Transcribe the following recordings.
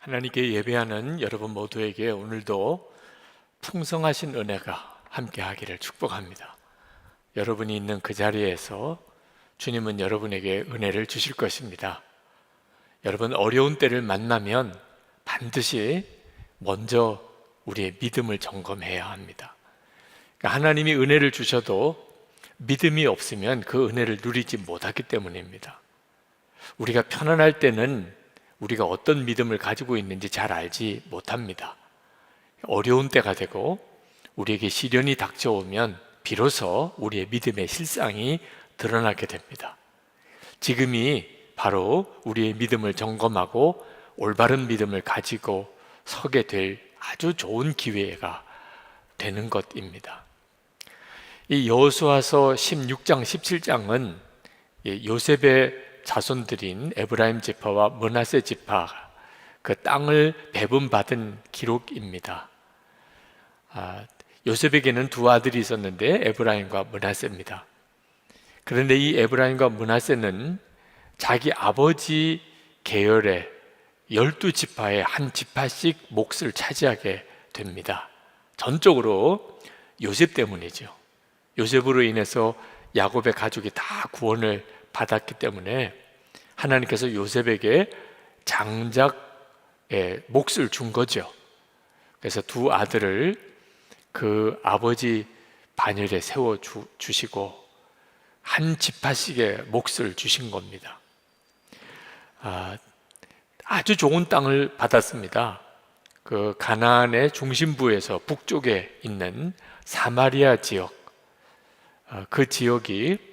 하나님께 예배하는 여러분 모두에게 오늘도 풍성하신 은혜가 함께하기를 축복합니다. 여러분이 있는 그 자리에서 주님은 여러분에게 은혜를 주실 것입니다. 여러분, 어려운 때를 만나면 반드시 먼저 우리의 믿음을 점검해야 합니다. 그러니까 하나님이 은혜를 주셔도 믿음이 없으면 그 은혜를 누리지 못하기 때문입니다. 우리가 편안할 때는 우리가 어떤 믿음을 가지고 있는지 잘 알지 못합니다. 어려운 때가 되고 우리에게 시련이 닥쳐오면 비로소 우리의 믿음의 실상이 드러나게 됩니다. 지금이 바로 우리의 믿음을 점검하고 올바른 믿음을 가지고 서게 될 아주 좋은 기회가 되는 것입니다. 이 여호수아서 16장, 17장은 요셉의 자손들인 에브라임 지파와 므낫세 지파 그 땅을 배분받은 기록입니다. 요셉에게는 두 아들이 있었는데 에브라임과 므낫세입니다. 그런데 이 에브라임과 므낫세는 자기 아버지 계열의 12지파의 한 지파씩 몫을 차지하게 됩니다. 전적으로 요셉 때문이죠. 요셉으로 인해서 야곱의 가족이 다 구원을 받았기 때문에 하나님께서 요셉에게 장작의 몫을 준 거죠. 그래서 두 아들을 그 아버지 반열에 세워 주시고 한 지파씩의 몫을 주신 겁니다. 아주 좋은 땅을 받았습니다. 그 가나안의 중심부에서 북쪽에 있는 사마리아 지역, 그 지역이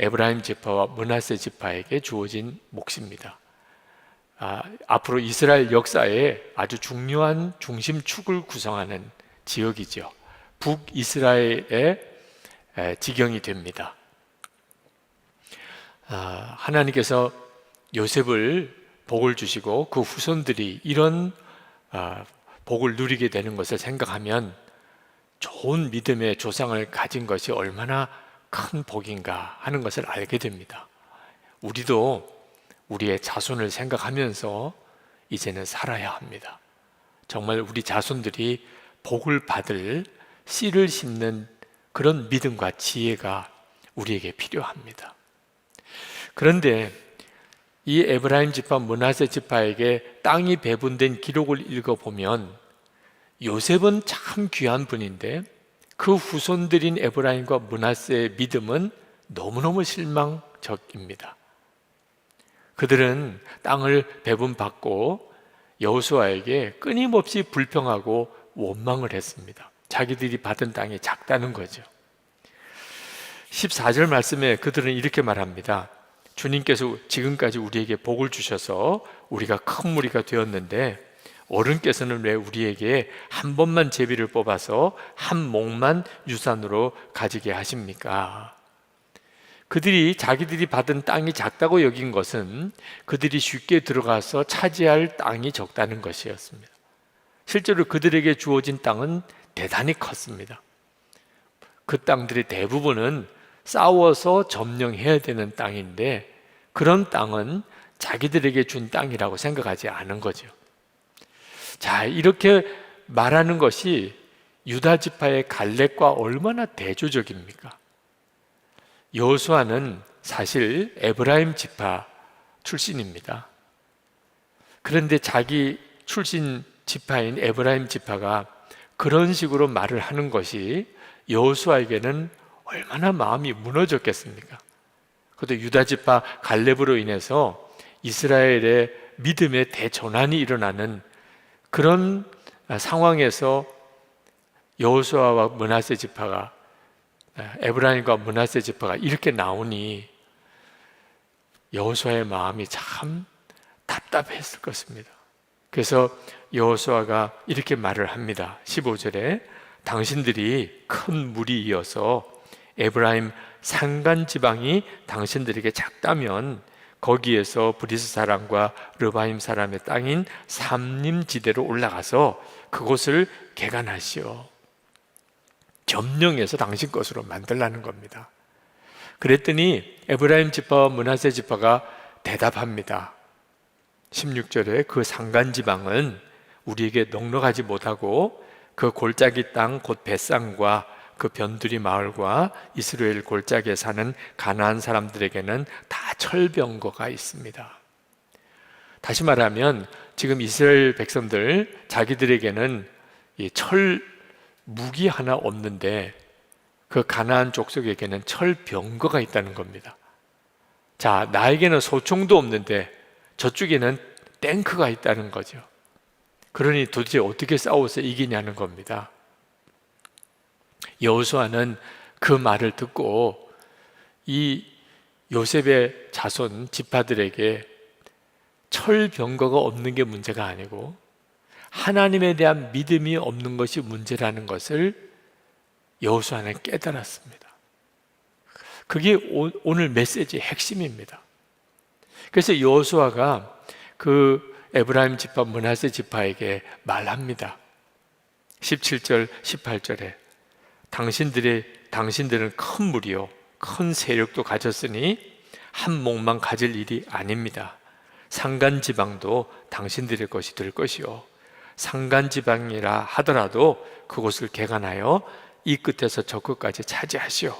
에브라임 지파와 므낫세 지파에게 주어진 몫입니다. 앞으로 이스라엘 역사에 아주 중요한 중심축을 구성하는 지역이죠. 북이스라엘의 지경이 됩니다. 하나님께서 요셉을 복을 주시고 그 후손들이 이런 복을 누리게 되는 것을 생각하면 좋은 믿음의 조상을 가진 것이 얼마나 큰 복인가 하는 것을 알게 됩니다. 우리도 우리의 자손을 생각하면서 이제는 살아야 합니다. 정말 우리 자손들이 복을 받을 씨를 심는 그런 믿음과 지혜가 우리에게 필요합니다. 그런데 이 에브라임 지파, 므낫세 지파에게 땅이 배분된 기록을 읽어보면 요셉은 참 귀한 분인데 그 후손들인 에브라임과 므낫세의 믿음은 너무너무 실망적입니다. 그들은 땅을 배분받고 여호수아에게 끊임없이 불평하고 원망을 했습니다. 자기들이 받은 땅이 작다는 거죠. 14절 말씀에 그들은 이렇게 말합니다. 주님께서 지금까지 우리에게 복을 주셔서 우리가 큰 무리가 되었는데 어른께서는 왜 우리에게 한 번만 제비를 뽑아서 한 몫만 유산으로 가지게 하십니까? 그들이 자기들이 받은 땅이 작다고 여긴 것은 그들이 쉽게 들어가서 차지할 땅이 적다는 것이었습니다. 실제로 그들에게 주어진 땅은 대단히 컸습니다. 그 땅들의 대부분은 싸워서 점령해야 되는 땅인데 그런 땅은 자기들에게 준 땅이라고 생각하지 않은 거죠. 자, 이렇게 말하는 것이 유다 지파의 갈렙과 얼마나 대조적입니까? 여호수아는 사실 에브라임 지파 출신입니다. 그런데 자기 출신 지파인 에브라임 지파가 그런 식으로 말을 하는 것이 여호수아에게는 얼마나 마음이 무너졌겠습니까? 그것도 유다 지파 갈렙으로 인해서 이스라엘의 믿음의 대전환이 일어나는 그런 상황에서 여호수아와 므낫세 지파가 에브라임과 므낫세 지파가 이렇게 나오니 여호수아의 마음이 참 답답했을 것입니다. 그래서 여호수아가 이렇게 말을 합니다. 15절에 당신들이 큰 무리이어서 에브라임 산간 지방이 당신들에게 작다면 거기에서 브리스 사람과 르바임 사람의 땅인 삼림지대로 올라가서 그곳을 개간하시오. 점령해서 당신 것으로 만들라는 겁니다. 그랬더니 에브라임 지파와 므낫세 지파가 대답합니다. 16절에 그 산간지방은 우리에게 넉넉하지 못하고 그 골짜기 땅 곧 벳산과 그 변두리 마을과 이스라엘 골짜기에 사는 가나안 사람들에게는 다 철병거가 있습니다. 다시 말하면 지금 이스라엘 백성들 자기들에게는 이 철 무기 하나 없는데 그 가나안 족속에게는 철병거가 있다는 겁니다. 자, 나에게는 소총도 없는데 저쪽에는 탱크가 있다는 거죠. 그러니 도대체 어떻게 싸워서 이기냐는 겁니다. 여호수아는 그 말을 듣고 이 요셉의 자손 지파들에게 철병거가 없는 게 문제가 아니고 하나님에 대한 믿음이 없는 것이 문제라는 것을 여호수아는 깨달았습니다. 그게 오늘 메시지의 핵심입니다. 그래서 여호수아가 그 에브라임 지파 므낫세 지파에게 말합니다. 17절 18절에 당신들은 큰 무리요 큰 세력도 가졌으니 한 목만 가질 일이 아닙니다. 산간지방도 당신들의 것이 될 것이요 산간지방이라 하더라도 그곳을 개간하여 이 끝에서 저 끝까지 차지하시오.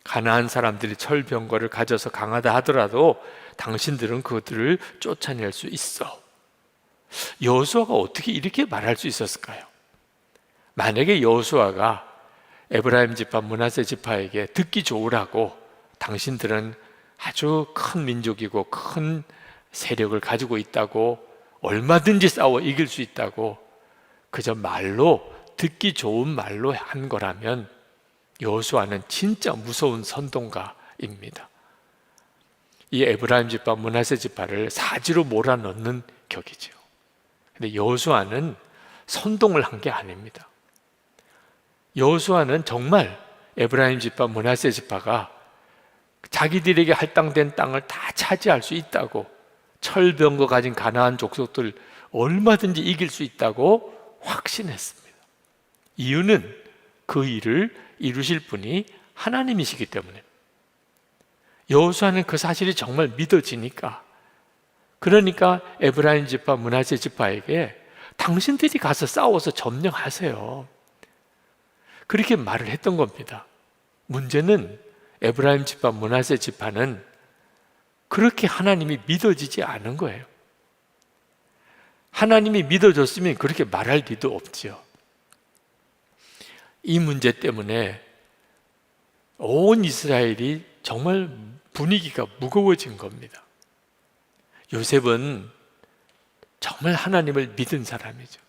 가나안 사람들이 철병거를 가져서 강하다 하더라도 당신들은 그들을 쫓아낼 수 있어. 여호수아가 어떻게 이렇게 말할 수 있었을까요? 만약에 여호수아가 에브라임 지파 므낫세 지파에게 듣기 좋으라고 당신들은 아주 큰 민족이고 큰 세력을 가지고 있다고 얼마든지 싸워 이길 수 있다고 그저 말로 듣기 좋은 말로 한 거라면 여호수아는 진짜 무서운 선동가입니다. 이 에브라임 지파 므낫세 지파를 사지로 몰아넣는 격이죠. 근데 여호수아는 선동을 한 게 아닙니다. 여호수아는 정말 에브라임 지파 므낫세 지파가 자기들에게 할당된 땅을 다 차지할 수 있다고 철병거 가진 가나안 족속들 얼마든지 이길 수 있다고 확신했습니다. 이유는 그 일을 이루실 분이 하나님이시기 때문에 여호수아는 그 사실이 정말 믿어지니까 그러니까 에브라임 지파 므낫세 지파에게 당신들이 가서 싸워서 점령하세요 그렇게 말을 했던 겁니다. 문제는 에브라임 지파 므낫세 지파는 그렇게 하나님이 믿어지지 않은 거예요. 하나님이 믿어졌으면 그렇게 말할 리도 없죠. 이 문제 때문에 온 이스라엘이 정말 분위기가 무거워진 겁니다. 요셉은 정말 하나님을 믿은 사람이죠.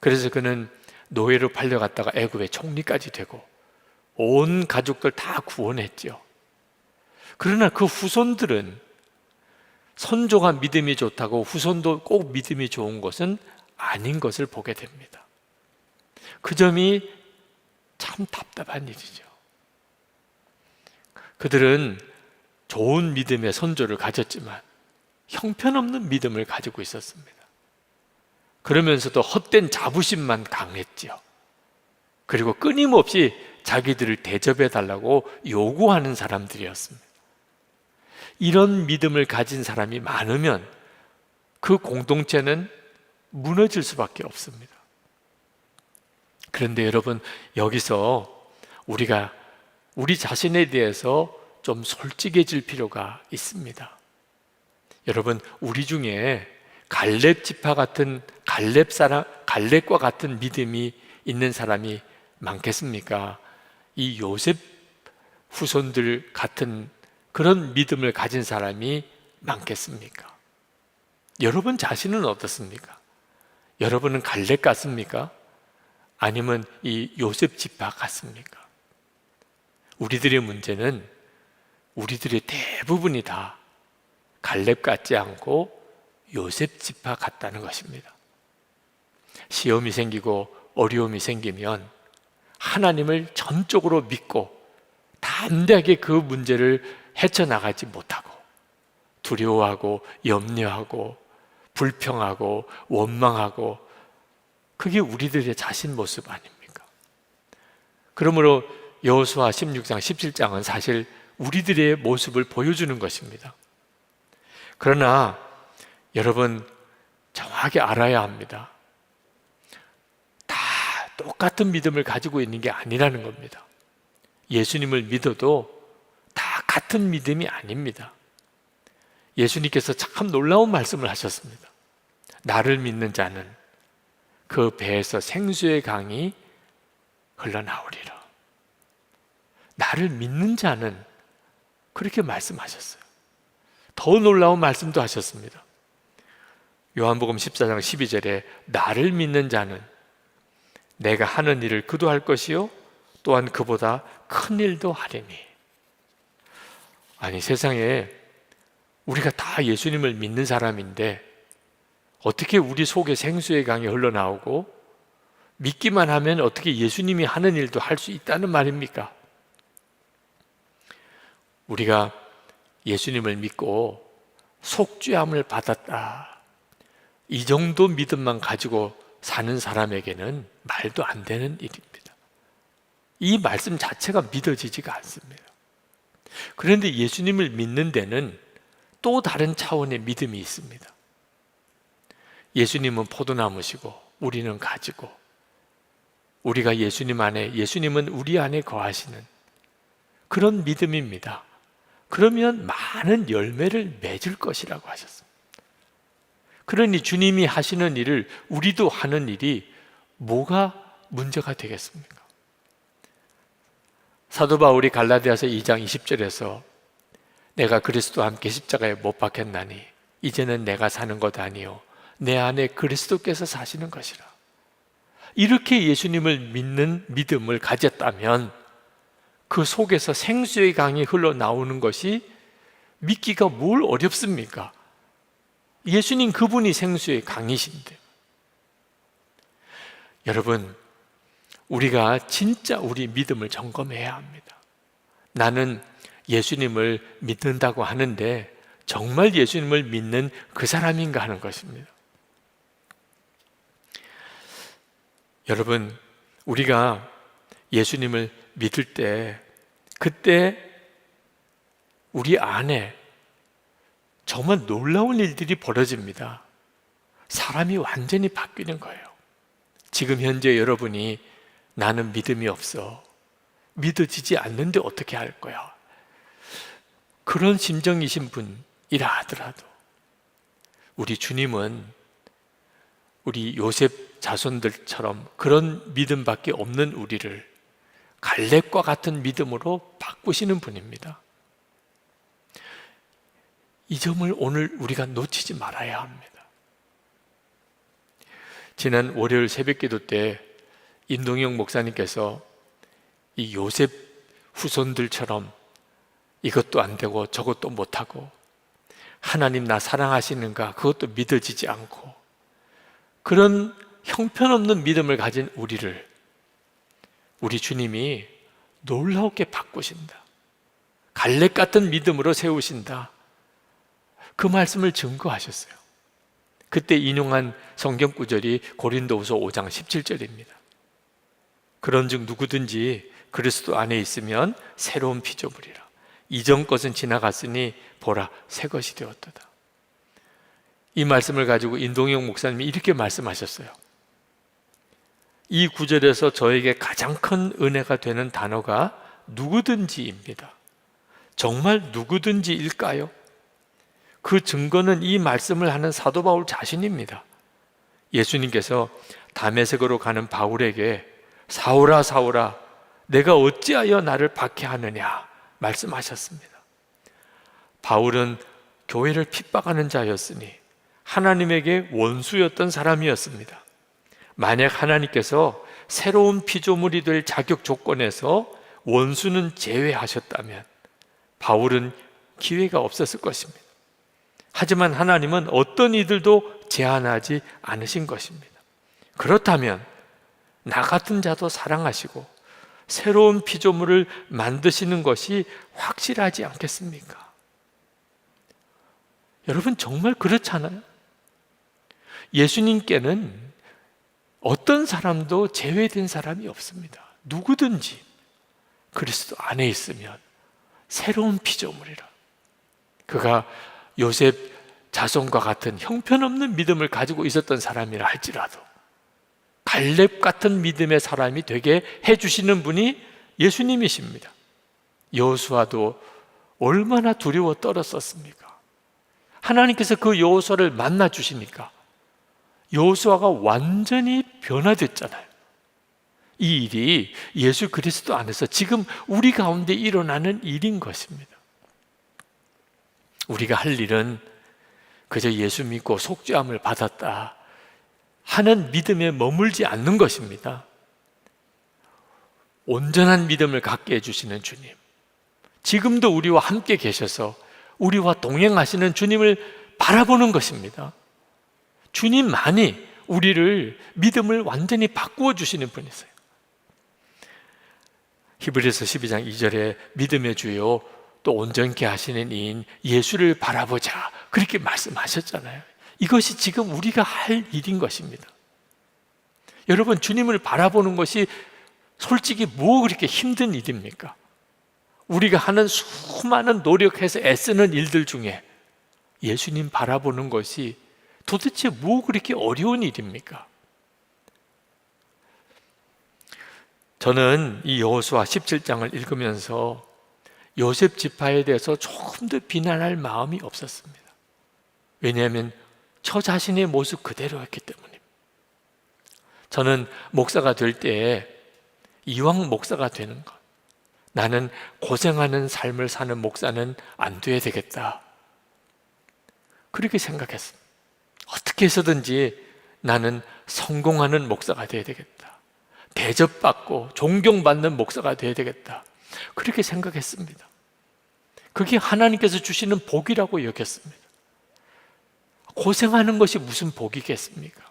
그래서 그는 노예로 팔려갔다가 애굽의 총리까지 되고 온 가족들 다 구원했죠. 그러나 그 후손들은 선조가 믿음이 좋다고 후손도 꼭 믿음이 좋은 것은 아닌 것을 보게 됩니다. 그 점이 참 답답한 일이죠. 그들은 좋은 믿음의 선조를 가졌지만 형편없는 믿음을 가지고 있었습니다. 그러면서도 헛된 자부심만 강했죠. 그리고 끊임없이 자기들을 대접해 달라고 요구하는 사람들이었습니다. 이런 믿음을 가진 사람이 많으면 그 공동체는 무너질 수밖에 없습니다. 그런데 여러분, 여기서 우리가 우리 자신에 대해서 좀 솔직해질 필요가 있습니다. 여러분, 우리 중에 갈렙 지파 같은 갈렙과 같은 믿음이 있는 사람이 많겠습니까? 이 요셉 후손들 같은 그런 믿음을 가진 사람이 많겠습니까? 여러분 자신은 어떻습니까? 여러분은 갈렙 같습니까? 아니면 이 요셉 지파 같습니까? 우리들의 문제는 우리들의 대부분이 다 갈렙 같지 않고 요셉 지파 같다는 것입니다. 시험이 생기고 어려움이 생기면 하나님을 전적으로 믿고 담대하게 그 문제를 헤쳐나가지 못하고 두려워하고 염려하고 불평하고 원망하고 그게 우리들의 자신 모습 아닙니까? 그러므로 여호수아 16장, 17장은 사실 우리들의 모습을 보여주는 것입니다. 그러나 여러분, 정확히 알아야 합니다. 다 똑같은 믿음을 가지고 있는 게 아니라는 겁니다. 예수님을 믿어도 다 같은 믿음이 아닙니다. 예수님께서 참 놀라운 말씀을 하셨습니다. 나를 믿는 자는 그 배에서 생수의 강이 흘러나오리라. 나를 믿는 자는 그렇게 말씀하셨어요. 더 놀라운 말씀도 하셨습니다. 요한복음 14장 12절에 나를 믿는 자는 내가 하는 일을 그도 할 것이요 또한 그보다 큰 일도 하리니. 아니, 세상에 우리가 다 예수님을 믿는 사람인데 어떻게 우리 속에 생수의 강이 흘러나오고 믿기만 하면 어떻게 예수님이 하는 일도 할 수 있다는 말입니까? 우리가 예수님을 믿고 속죄함을 받았다, 이 정도 믿음만 가지고 사는 사람에게는 말도 안 되는 일입니다. 이 말씀 자체가 믿어지지가 않습니다. 그런데 예수님을 믿는 데는 또 다른 차원의 믿음이 있습니다. 예수님은 포도나무시고 우리는 가지고, 우리가 예수님 안에, 예수님은 우리 안에 거하시는 그런 믿음입니다. 그러면 많은 열매를 맺을 것이라고 하셨습니다. 그러니 주님이 하시는 일을 우리도 하는 일이 뭐가 문제가 되겠습니까? 사도 바울이 갈라디아서 2장 20절에서 내가 그리스도와 함께 십자가에 못 박혔나니 이제는 내가 사는 것 아니요 내 안에 그리스도께서 사시는 것이라. 이렇게 예수님을 믿는 믿음을 가졌다면 그 속에서 생수의 강이 흘러나오는 것이 믿기가 뭘 어렵습니까? 예수님 그분이 생수의 강이신데. 여러분, 우리가 진짜 우리 믿음을 점검해야 합니다. 나는 예수님을 믿는다고 하는데 정말 예수님을 믿는 그 사람인가 하는 것입니다. 여러분, 우리가 예수님을 믿을 때 그때 우리 안에 정말 놀라운 일들이 벌어집니다. 사람이 완전히 바뀌는 거예요. 지금 현재 여러분이 나는 믿음이 없어, 믿어지지 않는데 어떻게 할 거야, 그런 심정이신 분이라 하더라도 우리 주님은 우리 요셉 자손들처럼 그런 믿음밖에 없는 우리를 갈렙과 같은 믿음으로 바꾸시는 분입니다. 이 점을 오늘 우리가 놓치지 말아야 합니다. 지난 월요일 새벽기도 때 인동영 목사님께서 이 요셉 후손들처럼 이것도 안 되고 저것도 못하고 하나님 나 사랑하시는가 그것도 믿어지지 않고 그런 형편없는 믿음을 가진 우리를 우리 주님이 놀라우게 바꾸신다, 갈렙 같은 믿음으로 세우신다, 그 말씀을 증거하셨어요. 그때 인용한 성경 구절이 고린도후서 5장 17절입니다. 그런즉 누구든지 그리스도 안에 있으면 새로운 피조물이라. 이전 것은 지나갔으니 보라 새 것이 되었도다. 이 말씀을 가지고 인동영 목사님이 이렇게 말씀하셨어요. 이 구절에서 저에게 가장 큰 은혜가 되는 단어가 누구든지입니다. 정말 누구든지일까요? 그 증거는 이 말씀을 하는 사도 바울 자신입니다. 예수님께서 다메섹으로 가는 바울에게 사울아 사울아 내가 어찌하여 나를 박해하느냐 말씀하셨습니다. 바울은 교회를 핍박하는 자였으니 하나님에게 원수였던 사람이었습니다. 만약 하나님께서 새로운 피조물이 될 자격 조건에서 원수는 제외하셨다면 바울은 기회가 없었을 것입니다. 하지만 하나님은 어떤 이들도 제한하지 않으신 것입니다. 그렇다면 나 같은 자도 사랑하시고 새로운 피조물을 만드시는 것이 확실하지 않겠습니까? 여러분 정말 그렇잖아요. 예수님께는 어떤 사람도 제외된 사람이 없습니다. 누구든지 그리스도 안에 있으면 새로운 피조물이라. 그가 요셉 자손과 같은 형편없는 믿음을 가지고 있었던 사람이라 할지라도 갈렙 같은 믿음의 사람이 되게 해주시는 분이 예수님이십니다. 여호수아도 얼마나 두려워 떨었었습니까? 하나님께서 그 여호수아를 만나 주시니까 여호수아가 완전히 변화됐잖아요. 이 일이 예수 그리스도 안에서 지금 우리 가운데 일어나는 일인 것입니다. 우리가 할 일은 그저 예수 믿고 속죄함을 받았다 하는 믿음에 머물지 않는 것입니다. 온전한 믿음을 갖게 해주시는 주님, 지금도 우리와 함께 계셔서 우리와 동행하시는 주님을 바라보는 것입니다. 주님만이 우리를 믿음을 완전히 바꾸어 주시는 분이세요. 히브리서 12장 2절에 믿음의 주요 또 온전케 하시는 이인 예수를 바라보자 그렇게 말씀하셨잖아요. 이것이 지금 우리가 할 일인 것입니다. 여러분, 주님을 바라보는 것이 솔직히 뭐 그렇게 힘든 일입니까? 우리가 하는 수많은 노력해서 애쓰는 일들 중에 예수님 바라보는 것이 도대체 뭐 그렇게 어려운 일입니까? 저는 이 여호수아 17장을 읽으면서 요셉 지파에 대해서 조금 더 비난할 마음이 없었습니다. 왜냐하면 저 자신의 모습 그대로였기 때문입니다. 저는 목사가 될 때에 이왕 목사가 되는 것, 나는 고생하는 삶을 사는 목사는 안 돼야 되겠다, 그렇게 생각했습니다. 어떻게 해서든지 나는 성공하는 목사가 돼야 되겠다, 대접받고 존경받는 목사가 돼야 되겠다, 그렇게 생각했습니다. 그게 하나님께서 주시는 복이라고 여겼습니다. 고생하는 것이 무슨 복이겠습니까?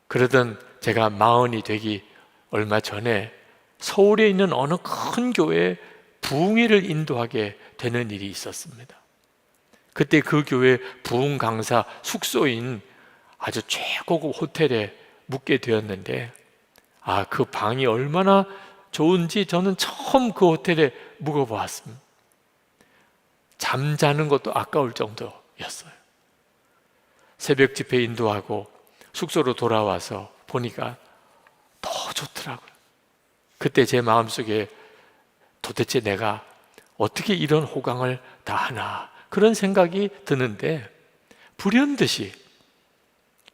그러던 제가 40이 되기 얼마 전에 서울에 있는 어느 큰 교회에 부흥회를 인도하게 되는 일이 있었습니다. 그때 그 교회 부흥 강사 숙소인 아주 최고급 호텔에 묵게 되었는데, 그 방이 얼마나 좋은지 저는 처음 그 호텔에 묵어보았습니다. 잠자는 것도 아까울 정도였어요. 새벽 집회 인도하고 숙소로 돌아와서 보니까 더 좋더라고요. 그때 제 마음속에 도대체 내가 어떻게 이런 호강을 다 하나, 그런 생각이 드는데, 불현듯이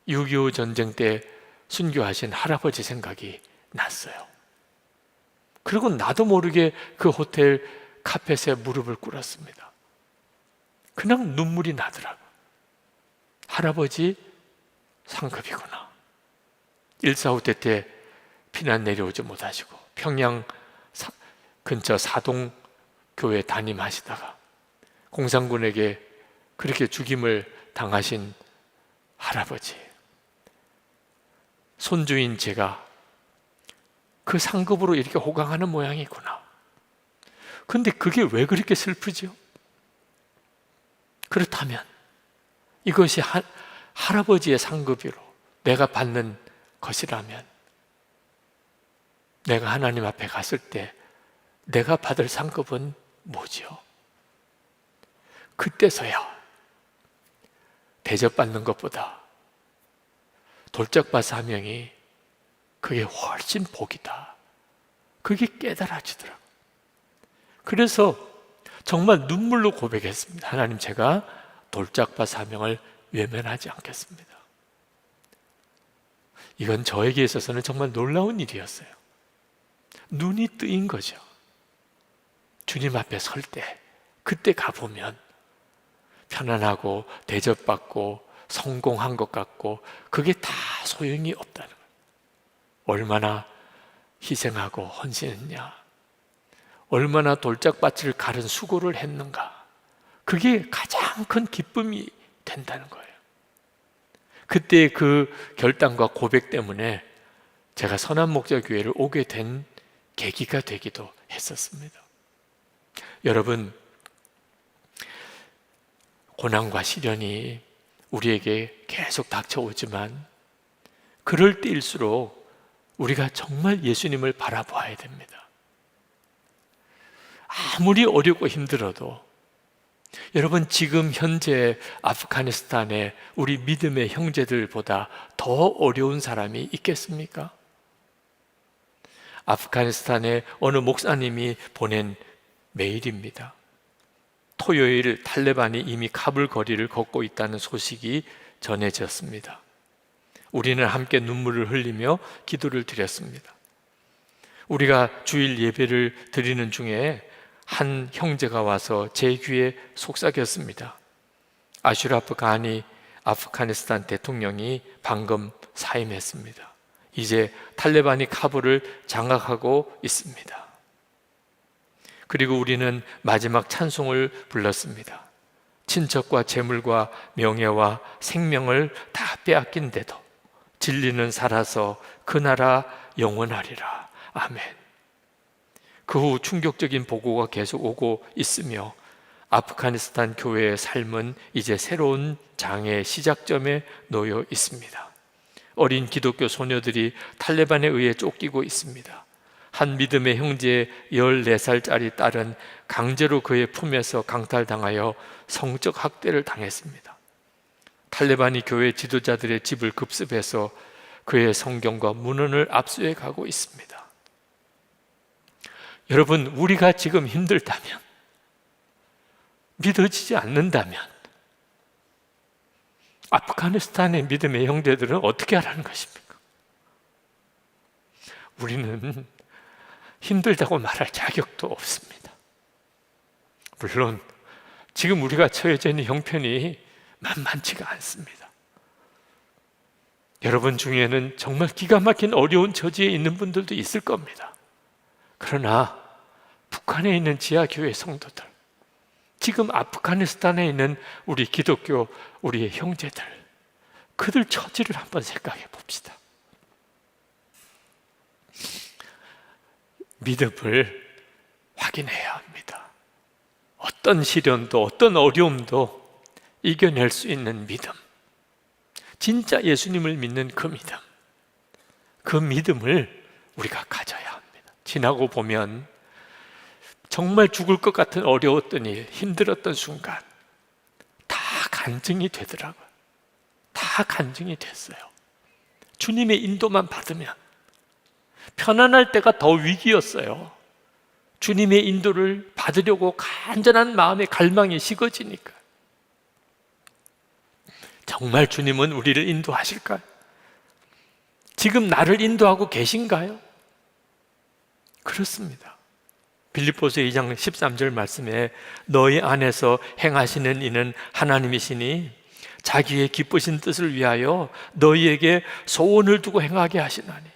6.25 전쟁 때 순교하신 할아버지 생각이 났어요. 그리고 나도 모르게 그 호텔 카펫에 무릎을 꿇었습니다. 그냥 눈물이 나더라고요. 할아버지 상급이구나. 1.4 때 때 피난 내려오지 못하시고 평양 근처 사동 교회 담임하시다가 공산군에게 그렇게 죽임을 당하신 할아버지, 손주인 제가 그 상급으로 이렇게 호강하는 모양이구나. 근데 그게 왜 그렇게 슬프죠? 그렇다면 이것이 할아버지의 상급으로 내가 받는 것이라면, 내가 하나님 앞에 갔을 때 내가 받을 상급은 뭐죠? 그때서야 대접받는 것보다 돌짝밭 사명이 그게 훨씬 복이다, 그게 깨달아지더라고요. 그래서 정말 눈물로 고백했습니다. 하나님, 제가 돌짝밭 사명을 외면하지 않겠습니다. 이건 저에게 있어서는 정말 놀라운 일이었어요. 눈이 뜨인 거죠. 주님 앞에 설 때, 그때 가보면 편안하고 대접받고 성공한 것 같고 그게 다 소용이 없다는 거예요. 얼마나 희생하고 헌신했냐, 얼마나 돌짝밭을 가른 수고를 했는가, 그게 가장 큰 기쁨이 된다는 거예요. 그때 그 결단과 고백 때문에 제가 선한목자교회를 오게 된 계기가 되기도 했었습니다. 여러분, 고난과 시련이 우리에게 계속 닥쳐오지만 그럴 때일수록 우리가 정말 예수님을 바라봐야 됩니다. 아무리 어렵고 힘들어도 여러분, 지금 현재 아프가니스탄에 우리 믿음의 형제들보다 더 어려운 사람이 있겠습니까? 아프가니스탄의 어느 목사님이 보낸 메일입니다. 토요일 탈레반이 이미 카불 거리를 걷고 있다는 소식이 전해졌습니다. 우리는 함께 눈물을 흘리며 기도를 드렸습니다. 우리가 주일 예배를 드리는 중에 한 형제가 와서 제 귀에 속삭였습니다. 아슈라프 가니 아프가니스탄 대통령이 방금 사임했습니다. 이제 탈레반이 카불을 장악하고 있습니다. 그리고 우리는 마지막 찬송을 불렀습니다. 친척과 재물과 명예와 생명을 다 빼앗긴데도 진리는 살아서 그 나라 영원하리라. 아멘. 그 후 충격적인 보고가 계속 오고 있으며 아프가니스탄 교회의 삶은 이제 새로운 장의 시작점에 놓여 있습니다. 어린 기독교 소녀들이 탈레반에 의해 쫓기고 있습니다. 한 믿음의 형제의 14살짜리 딸은 강제로 그의 품에서 강탈당하여 성적 학대를 당했습니다. 탈레반이 교회 지도자들의 집을 급습해서 그의 성경과 문헌을 압수해 가고 있습니다. 여러분, 우리가 지금 힘들다면, 믿어지지 않는다면 아프가니스탄의 믿음의 형제들은 어떻게 하라는 것입니까? 우리는 힘들다고 말할 자격도 없습니다. 물론 지금 우리가 처해져 있는 형편이 만만치가 않습니다. 여러분 중에는 정말 기가 막힌 어려운 처지에 있는 분들도 있을 겁니다. 그러나 북한에 있는 지하교회 성도들, 지금 아프가니스탄에 있는 우리 기독교, 우리의 형제들, 그들 처지를 한번 생각해 봅시다. 믿음을 확인해야 합니다. 어떤 시련도 어떤 어려움도 이겨낼 수 있는 믿음, 진짜 예수님을 믿는 그 믿음, 그 믿음을 우리가 가져야 합니다. 지나고 보면 정말 죽을 것 같은 어려웠던 일, 힘들었던 순간 다 간증이 되더라고요. 다 간증이 됐어요. 주님의 인도만 받으면 편안할 때가 더 위기였어요. 주님의 인도를 받으려고 간절한 마음의 갈망이 식어지니까. 정말 주님은 우리를 인도하실까요? 지금 나를 인도하고 계신가요? 그렇습니다. 빌립보서 2장 13절 말씀에 너희 안에서 행하시는 이는 하나님이시니 자기의 기쁘신 뜻을 위하여 너희에게 소원을 두고 행하게 하시나니.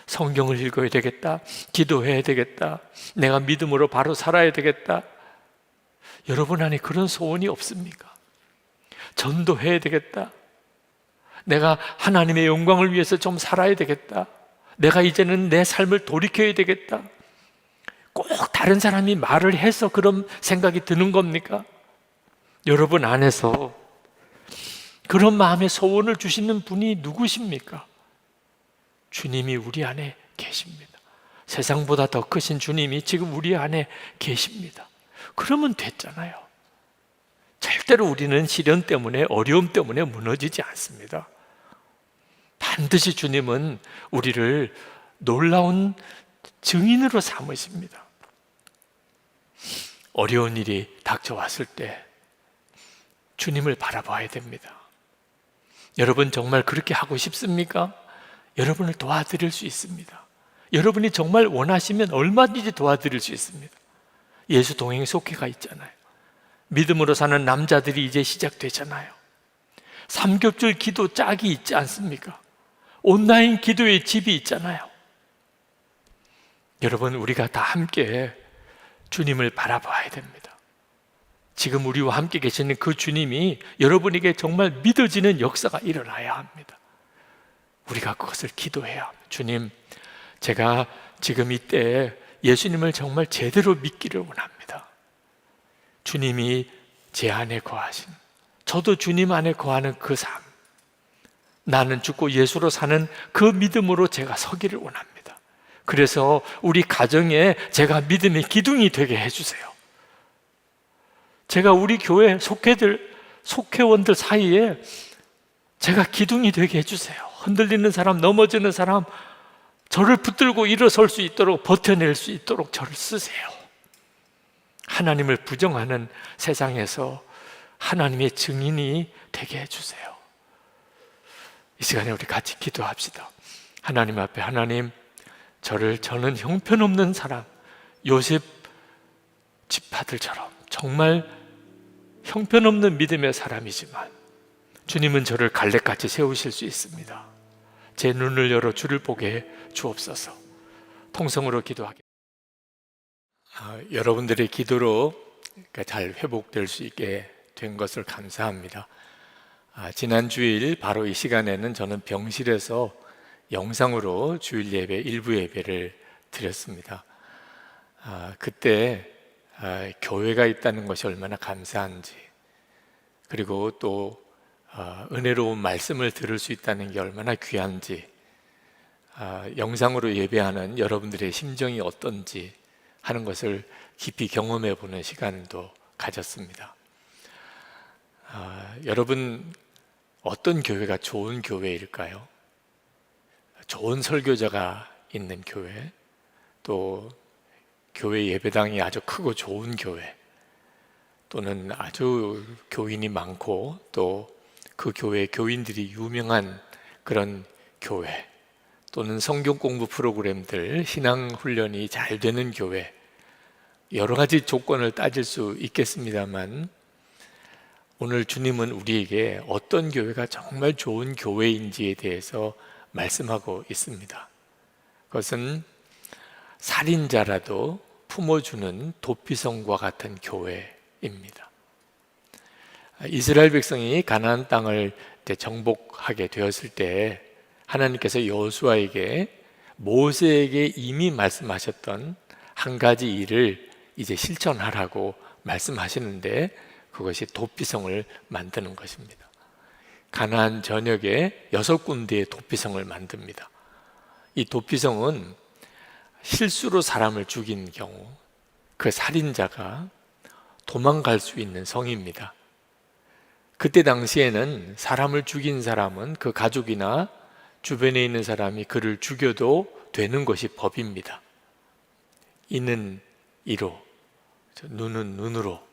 성경을 읽어야 되겠다, 기도해야 되겠다, 내가 믿음으로 바로 살아야 되겠다. 여러분 안에 그런 소원이 없습니까? 전도해야 되겠다, 내가 하나님의 영광을 위해서 좀 살아야 되겠다, 내가 이제는 내 삶을 돌이켜야 되겠다. 꼭 다른 사람이 말을 해서 그런 생각이 드는 겁니까? 여러분 안에서 그런 마음의 소원을 주시는 분이 누구십니까? 주님이 우리 안에 계십니다. 세상보다 더 크신 주님이 지금 우리 안에 계십니다. 그러면 됐잖아요. 절대로 우리는 시련 때문에, 어려움 때문에 무너지지 않습니다. 반드시 주님은 우리를 놀라운 증인으로 삼으십니다. 어려운 일이 닥쳐왔을 때 주님을 바라봐야 됩니다. 여러분 정말 그렇게 하고 싶습니까? 여러분을 도와드릴 수 있습니다. 여러분이 정말 원하시면 얼마든지 도와드릴 수 있습니다. 예수 동행 속회가 있잖아요. 믿음으로 사는 남자들이 이제 시작되잖아요. 삼겹줄 기도 짝이 있지 않습니까? 온라인 기도의 집이 있잖아요. 여러분, 우리가 다 함께 주님을 바라봐야 됩니다. 지금 우리와 함께 계시는 그 주님이 여러분에게 정말 믿어지는 역사가 일어나야 합니다. 우리가 그것을 기도해야 합니다. 주님, 제가 지금 이때 예수님을 정말 제대로 믿기를 원합니다. 주님이 제 안에 거하신, 저도 주님 안에 거하는 그 삶, 나는 죽고 예수로 사는 그 믿음으로 제가 서기를 원합니다. 그래서 우리 가정에 제가 믿음의 기둥이 되게 해주세요. 제가 우리 교회 속회원들 사이에 제가 기둥이 되게 해주세요. 흔들리는 사람, 넘어지는 사람, 저를 붙들고 일어설 수 있도록, 버텨낼 수 있도록 저를 쓰세요. 하나님을 부정하는 세상에서 하나님의 증인이 되게 해주세요. 이 시간에 우리 같이 기도합시다. 하나님 앞에, 하나님, 저는 형편없는 사람, 요셉 지파들처럼 정말 형편없는 믿음의 사람이지만 주님은 저를 갈렙같이 세우실 수 있습니다. 제 눈을 열어 주를 보게 해 주옵소서. 통성으로 기도하겠습니다. 여러분들의 기도로 잘 회복될 수 있게 된 것을 감사합니다. 지난 주일 바로 이 시간에는 저는 병실에서 영상으로 주일 예배, 일부 예배를 드렸습니다. 그때 교회가 있다는 것이 얼마나 감사한지, 그리고 또 은혜로운 말씀을 들을 수 있다는 게 얼마나 귀한지, 영상으로 예배하는 여러분들의 심정이 어떤지 하는 것을 깊이 경험해 보는 시간도 가졌습니다. 여러분, 어떤 교회가 좋은 교회일까요? 좋은 설교자가 있는 교회, 또 교회 예배당이 아주 크고 좋은 교회, 또는 아주 교인이 많고 또 그 교회 교인들이 유명한 그런 교회, 또는 성경 공부 프로그램들, 신앙 훈련이 잘 되는 교회, 여러 가지 조건을 따질 수 있겠습니다만 오늘 주님은 우리에게 어떤 교회가 정말 좋은 교회인지에 대해서 말씀하고 있습니다. 그것은 살인자라도 품어주는 도피성과 같은 교회입니다. 이스라엘 백성이 가나안 땅을 정복하게 되었을 때 하나님께서 여호수아에게 모세에게 이미 말씀하셨던 한 가지 일을 이제 실천하라고 말씀하시는데, 그것이 도피성을 만드는 것입니다. 가나안 전역에 6군데의 도피성을 만듭니다. 이 도피성은 실수로 사람을 죽인 경우 그 살인자가 도망갈 수 있는 성입니다. 그때 당시에는 사람을 죽인 사람은 그 가족이나 주변에 있는 사람이 그를 죽여도 되는 것이 법입니다. 이는 이로, 눈은 눈으로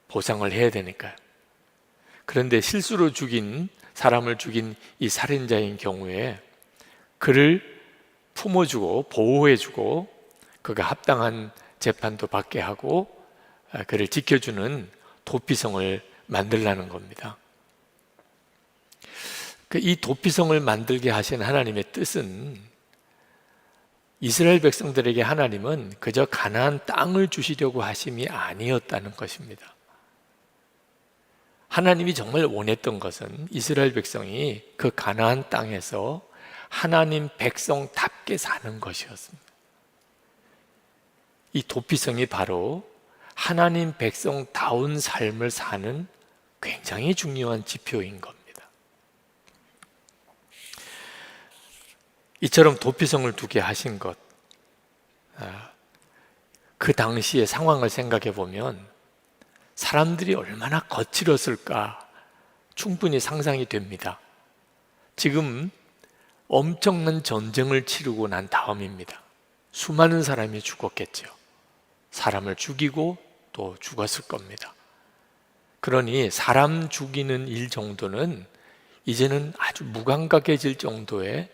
보상을 해야 되니까요. 그런데 실수로 사람을 죽인 이 살인자인 경우에 그를 품어주고 보호해주고 그가 합당한 재판도 받게 하고 그를 지켜주는 도피성을 만들라는 겁니다. 이 도피성을 만들게 하신 하나님의 뜻은, 이스라엘 백성들에게 하나님은 그저 가나안 땅을 주시려고 하심이 아니었다는 것입니다. 하나님이 정말 원했던 것은 이스라엘 백성이 그 가나안 땅에서 하나님 백성답게 사는 것이었습니다. 이 도피성이 바로 하나님 백성다운 삶을 사는 굉장히 중요한 지표인 겁니다. 이처럼 도피성을 두게 하신 것, 그 당시의 상황을 생각해 보면 사람들이 얼마나 거칠었을까 충분히 상상이 됩니다. 지금 엄청난 전쟁을 치르고 난 다음입니다. 수많은 사람이 죽었겠죠. 사람을 죽이고 또 죽었을 겁니다. 그러니 사람 죽이는 일 정도는 이제는 아주 무감각해질 정도의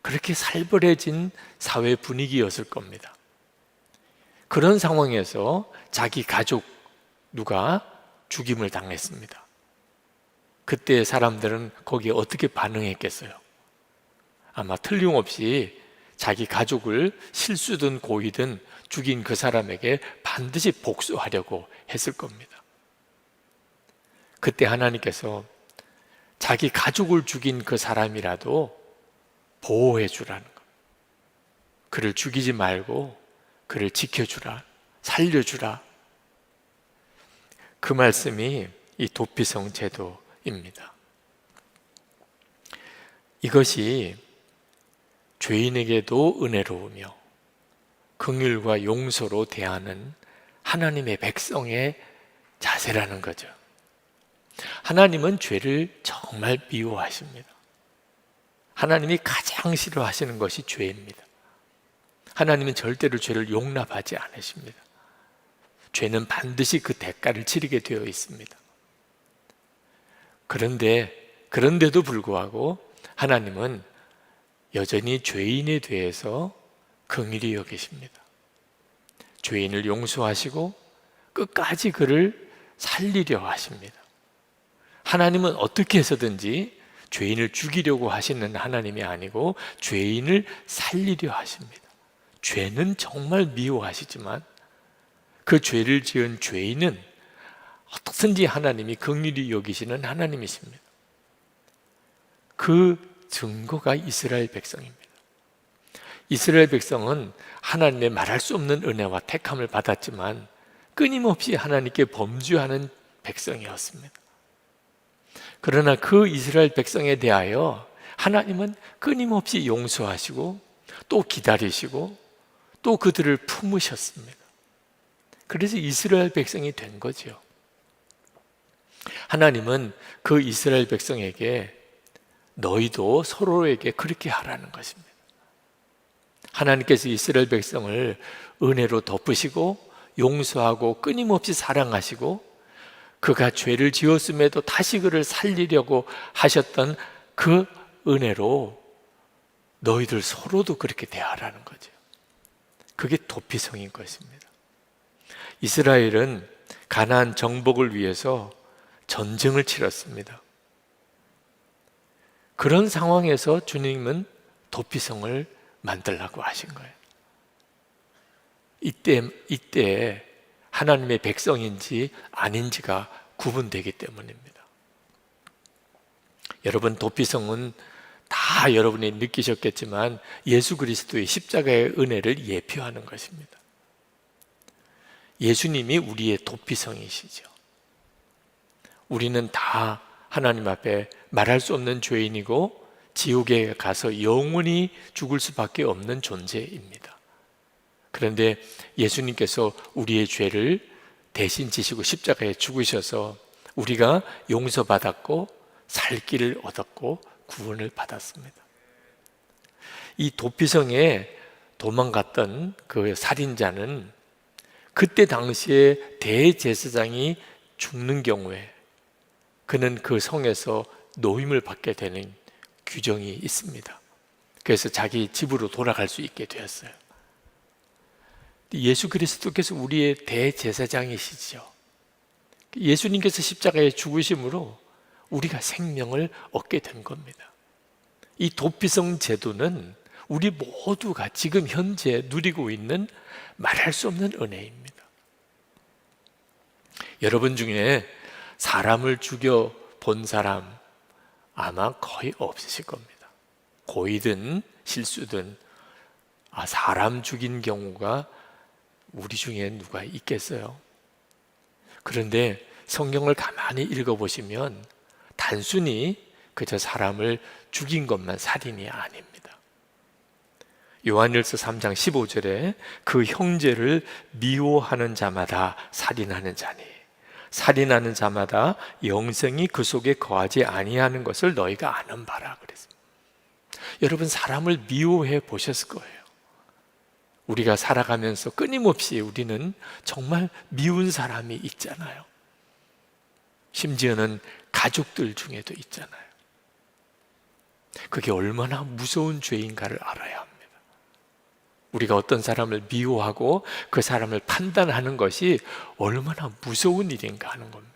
그렇게 살벌해진 사회 분위기였을 겁니다. 그런 상황에서 자기 가족 누가 죽임을 당했습니다. 그때 사람들은 거기에 어떻게 반응했겠어요? 아마 틀림없이 자기 가족을 실수든 고의든 죽인 그 사람에게 반드시 복수하려고 했을 겁니다. 그때 하나님께서 자기 가족을 죽인 그 사람이라도 보호해 주라는 것, 그를 죽이지 말고 그를 지켜주라, 살려주라, 그 말씀이 이 도피성 제도입니다. 이것이 죄인에게도 은혜로우며 긍휼과 용서로 대하는 하나님의 백성의 자세라는 거죠. 하나님은 죄를 정말 미워하십니다. 하나님이 가장 싫어하시는 것이 죄입니다. 하나님은 절대로 죄를 용납하지 않으십니다. 죄는 반드시 그 대가를 치르게 되어 있습니다. 그런데도 불구하고 하나님은 여전히 죄인에 대해서 긍휼히 여기십니다. 죄인을 용서하시고 끝까지 그를 살리려 하십니다. 하나님은 어떻게 해서든지 죄인을 죽이려고 하시는 하나님이 아니고 죄인을 살리려 하십니다. 죄는 정말 미워하시지만 그 죄를 지은 죄인은 어떻든지 하나님이 긍휼히 여기시는 하나님이십니다. 그 증거가 이스라엘 백성입니다. 이스라엘 백성은 하나님의 말할 수 없는 은혜와 택함을 받았지만 끊임없이 하나님께 범죄하는 백성이었습니다. 그러나 그 이스라엘 백성에 대하여 하나님은 끊임없이 용서하시고 또 기다리시고 또 그들을 품으셨습니다. 그래서 이스라엘 백성이 된 거죠. 하나님은 그 이스라엘 백성에게 너희도 서로에게 그렇게 하라는 것입니다. 하나님께서 이스라엘 백성을 은혜로 덮으시고 용서하고 끊임없이 사랑하시고 그가 죄를 지었음에도 다시 그를 살리려고 하셨던 그 은혜로 너희들 서로도 그렇게 대하라는 거죠. 그게 도피성인 것입니다. 이스라엘은 가나안 정복을 위해서 전쟁을 치렀습니다. 그런 상황에서 주님은 도피성을 만들라고 하신 거예요. 이때 하나님의 백성인지 아닌지가 구분되기 때문입니다. 여러분, 도피성은 다 여러분이 느끼셨겠지만 예수 그리스도의 십자가의 은혜를 예표하는 것입니다. 예수님이 우리의 도피성이시죠. 우리는 다 하나님 앞에 말할 수 없는 죄인이고 지옥에 가서 영원히 죽을 수밖에 없는 존재입니다. 그런데 예수님께서 우리의 죄를 대신 지시고 십자가에 죽으셔서 우리가 용서받았고 살 길을 얻었고 구원을 받았습니다. 이 도피성에 도망갔던 그 살인자는 그때 당시에 대제사장이 죽는 경우에 그는 그 성에서 노임을 받게 되는 규정이 있습니다. 그래서 자기 집으로 돌아갈 수 있게 되었어요. 예수 그리스도께서 우리의 대제사장이시죠. 예수님께서 십자가에 죽으심으로 우리가 생명을 얻게 된 겁니다. 이 도피성 제도는 우리 모두가 지금 현재 누리고 있는 말할 수 없는 은혜입니다. 여러분 중에 사람을 죽여 본 사람 아마 거의 없으실 겁니다. 고의든 실수든 사람 죽인 경우가 우리 중에 누가 있겠어요? 그런데 성경을 가만히 읽어보시면 단순히 그저 사람을 죽인 것만 살인이 아닙니다. 요한일서 3장 15절에 그 형제를 미워하는 자마다 살인하는 자니 살인하는 자마다 영생이 그 속에 거하지 아니하는 것을 너희가 아는 바라 그랬습니다. 여러분, 사람을 미워해 보셨을 거예요. 우리가 살아가면서 끊임없이 우리는 정말 미운 사람이 있잖아요. 심지어는 가족들 중에도 있잖아요. 그게 얼마나 무서운 죄인가를 알아야 합니다. 우리가 어떤 사람을 미워하고 그 사람을 판단하는 것이 얼마나 무서운 일인가 하는 겁니다.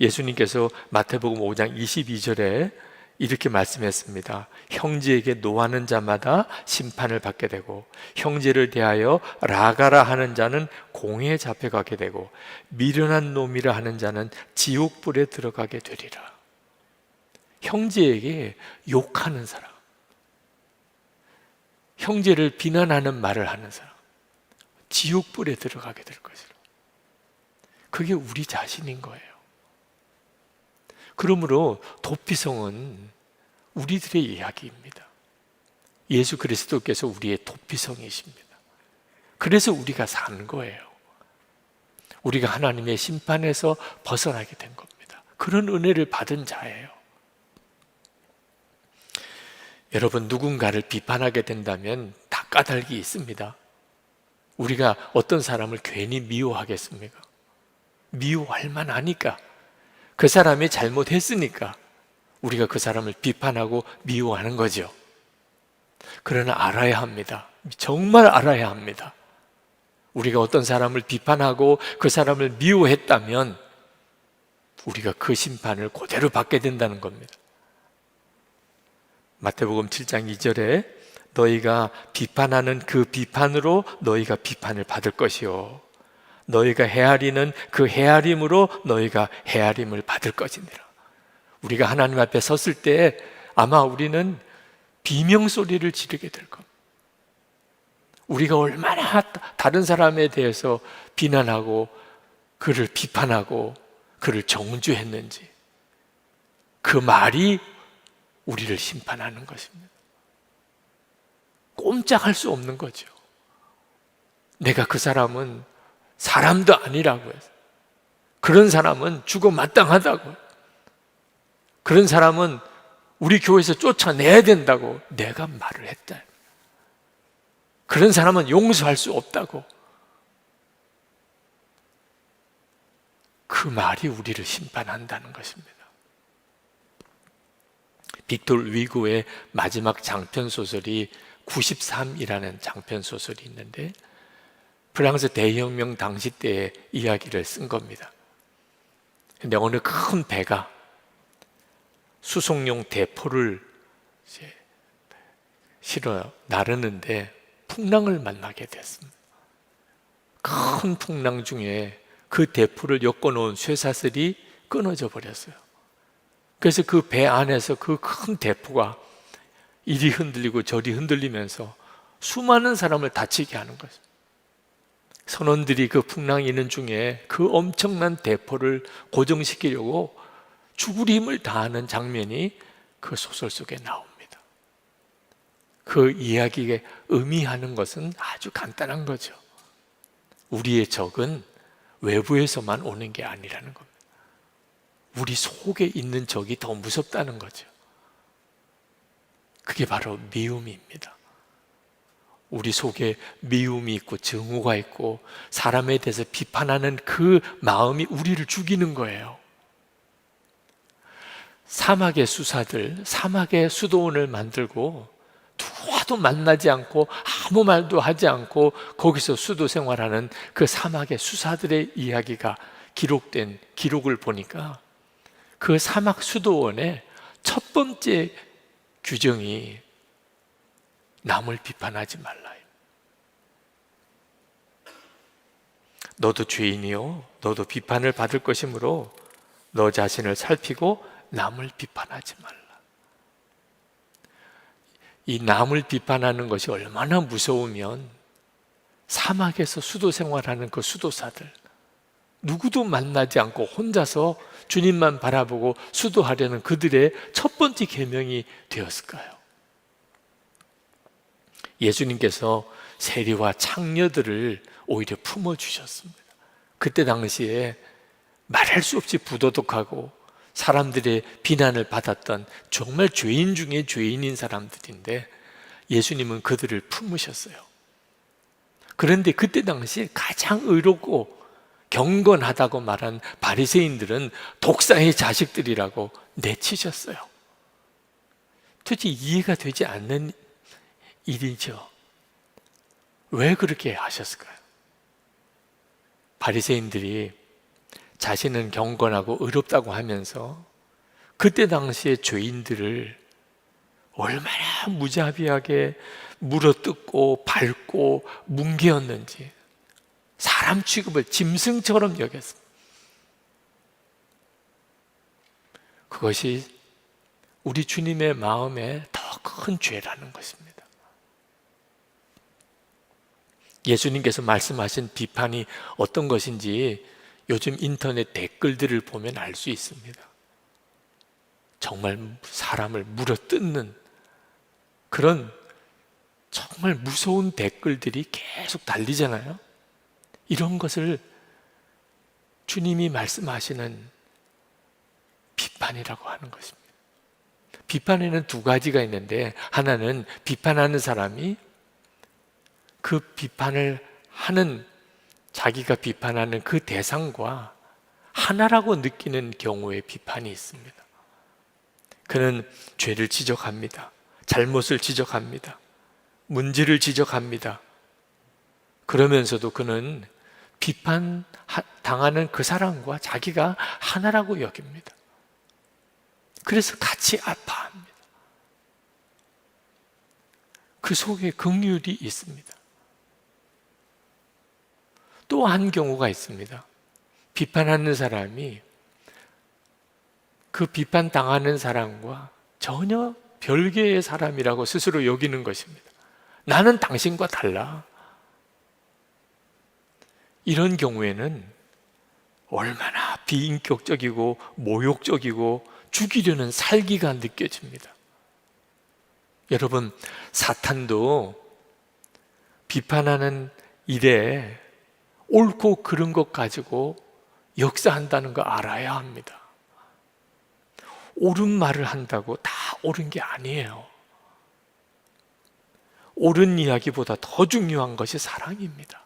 예수님께서 마태복음 5장 22절에 이렇게 말씀했습니다. 형제에게 노하는 자마다 심판을 받게 되고 형제를 대하여 라가라 하는 자는 공회에 잡혀가게 되고 미련한 놈이라 하는 자는 지옥불에 들어가게 되리라. 형제에게 욕하는 사람, 형제를 비난하는 말을 하는 사람, 지옥불에 들어가게 될 것이라. 그게 우리 자신인 거예요. 그러므로 도피성은 우리들의 이야기입니다. 예수 그리스도께서 우리의 도피성이십니다. 그래서 우리가 사는 거예요. 우리가 하나님의 심판에서 벗어나게 된 겁니다. 그런 은혜를 받은 자예요. 여러분, 누군가를 비판하게 된다면 다 까닭이 있습니다. 우리가 어떤 사람을 괜히 미워하겠습니까? 미워할 만하니까, 그 사람이 잘못했으니까 우리가 그 사람을 비판하고 미워하는 거죠. 그러나 알아야 합니다. 정말 알아야 합니다. 우리가 어떤 사람을 비판하고 그 사람을 미워했다면 우리가 그 심판을 그대로 받게 된다는 겁니다. 마태복음 7장 2절에 너희가 비판하는 그 비판으로 너희가 비판을 받을 것이요 너희가 헤아리는 그 헤아림으로 너희가 헤아림을 받을 것이니라. 우리가 하나님 앞에 섰을 때 아마 우리는 비명소리를 지르게 될 겁니다. 우리가 얼마나 다른 사람에 대해서 비난하고 그를 비판하고 그를 정죄했는지, 그 말이 우리를 심판하는 것입니다. 꼼짝할 수 없는 거죠. 내가 그 사람은 사람도 아니라고 해서, 그런 사람은 죽어 마땅하다고, 그런 사람은 우리 교회에서 쫓아내야 된다고 내가 말을 했다. 그런 사람은 용서할 수 없다고. 그 말이 우리를 심판한다는 것입니다. 빅토르 위고의 마지막 장편 소설이 93이라는 장편 소설이 있는데, 프랑스 대혁명 당시 때의 이야기를 쓴 겁니다. 근데 어느 큰 배가 수송용 대포를 실어 나르는데 풍랑을 만나게 됐습니다. 큰 풍랑 중에 그 대포를 엮어놓은 쇠사슬이 끊어져 버렸어요. 그래서 그 배 안에서 그 큰 대포가 이리 흔들리고 저리 흔들리면서 수많은 사람을 다치게 하는 거죠. 선원들이 그 풍랑이 있는 중에 그 엄청난 대포를 고정시키려고 죽을 힘을 다하는 장면이 그 소설 속에 나옵니다. 그 이야기에 의미하는 것은 아주 간단한 거죠. 우리의 적은 외부에서만 오는 게 아니라는 겁니다. 우리 속에 있는 적이 더 무섭다는 거죠. 그게 바로 미움입니다. 우리 속에 미움이 있고 증오가 있고 사람에 대해서 비판하는 그 마음이 우리를 죽이는 거예요. 사막의 수사들, 사막의 수도원을 만들고 누구와도 만나지 않고 아무 말도 하지 않고 거기서 수도 생활하는 그 사막의 수사들의 이야기가 기록된 기록을 보니까 그 사막 수도원의 첫 번째 규정이 남을 비판하지 말라. 너도 죄인이요, 너도 비판을 받을 것이므로 너 자신을 살피고 남을 비판하지 말라. 이 남을 비판하는 것이 얼마나 무서우면 사막에서 수도 생활하는 그 수도사들, 누구도 만나지 않고 혼자서 주님만 바라보고 수도하려는 그들의 첫 번째 계명이 되었을까요? 예수님께서 세리와 창녀들을 오히려 품어주셨습니다. 그때 당시에 말할 수 없이 부도덕하고 사람들의 비난을 받았던 정말 죄인 중에 죄인인 사람들인데 예수님은 그들을 품으셨어요. 그런데 그때 당시에 가장 의롭고 경건하다고 말한 바리새인들은 독사의 자식들이라고 내치셨어요. 도대체 이해가 되지 않는 일이죠. 왜 그렇게 하셨을까요? 바리새인들이 자신은 경건하고 의롭다고 하면서 그때 당시에 죄인들을 얼마나 무자비하게 물어뜯고 밟고 뭉개었는지, 사람 취급을 짐승처럼 여겼습니다. 그것이 우리 주님의 마음에 더 큰 죄라는 것입니다. 예수님께서 말씀하신 비판이 어떤 것인지 요즘 인터넷 댓글들을 보면 알 수 있습니다. 정말 사람을 물어뜯는 그런 정말 무서운 댓글들이 계속 달리잖아요. 이런 것을 주님이 말씀하시는 비판이라고 하는 것입니다. 비판에는 두 가지가 있는데, 하나는 비판하는 사람이 그 비판을 하는, 자기가 비판하는 그 대상과 하나라고 느끼는 경우의 비판이 있습니다. 그는 죄를 지적합니다. 잘못을 지적합니다. 문제를 지적합니다. 그러면서도 그는 비판당하는 그 사람과 자기가 하나라고 여깁니다. 그래서 같이 아파합니다. 그 속에 긍휼이 있습니다. 또 한 경우가 있습니다. 비판하는 사람이 그 비판당하는 사람과 전혀 별개의 사람이라고 스스로 여기는 것입니다. 나는 당신과 달라. 이런 경우에는 얼마나 비인격적이고 모욕적이고 죽이려는 살기가 느껴집니다. 여러분, 사탄도 비판하는 일에 옳고 그른 것 가지고 역사한다는 거 알아야 합니다. 옳은 말을 한다고 다 옳은 게 아니에요. 옳은 이야기보다 더 중요한 것이 사랑입니다.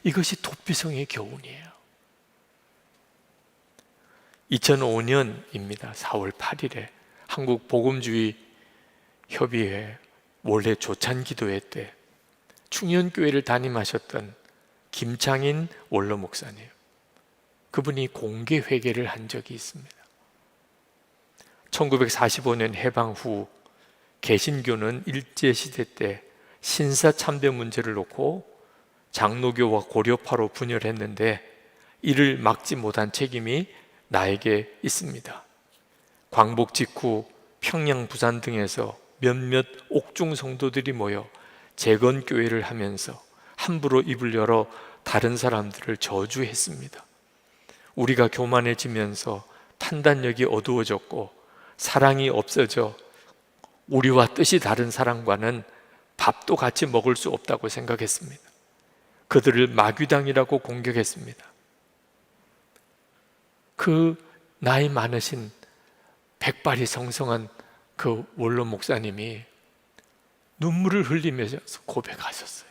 이것이 도피성의 교훈이에요. 2005년입니다. 4월 8일에 한국 복음주의 협의회 원래 조찬기도회 때 충현교회를 담임하셨던 김창인 원로 목사님, 그분이 공개 회개를 한 적이 있습니다. 1945년 해방 후 개신교는 일제시대 때 신사참배 문제를 놓고 장로교와 고려파로 분열했는데 이를 막지 못한 책임이 나에게 있습니다. 광복 직후 평양, 부산 등에서 몇몇 옥중 성도들이 모여 재건교회를 하면서 함부로 입을 열어 다른 사람들을 저주했습니다. 우리가 교만해지면서 판단력이 어두워졌고 사랑이 없어져 우리와 뜻이 다른 사람과는 밥도 같이 먹을 수 없다고 생각했습니다. 그들을 마귀당이라고 공격했습니다. 그 나이 많으신 백발이 성성한 그 원로 목사님이 눈물을 흘리면서 고백하셨어요.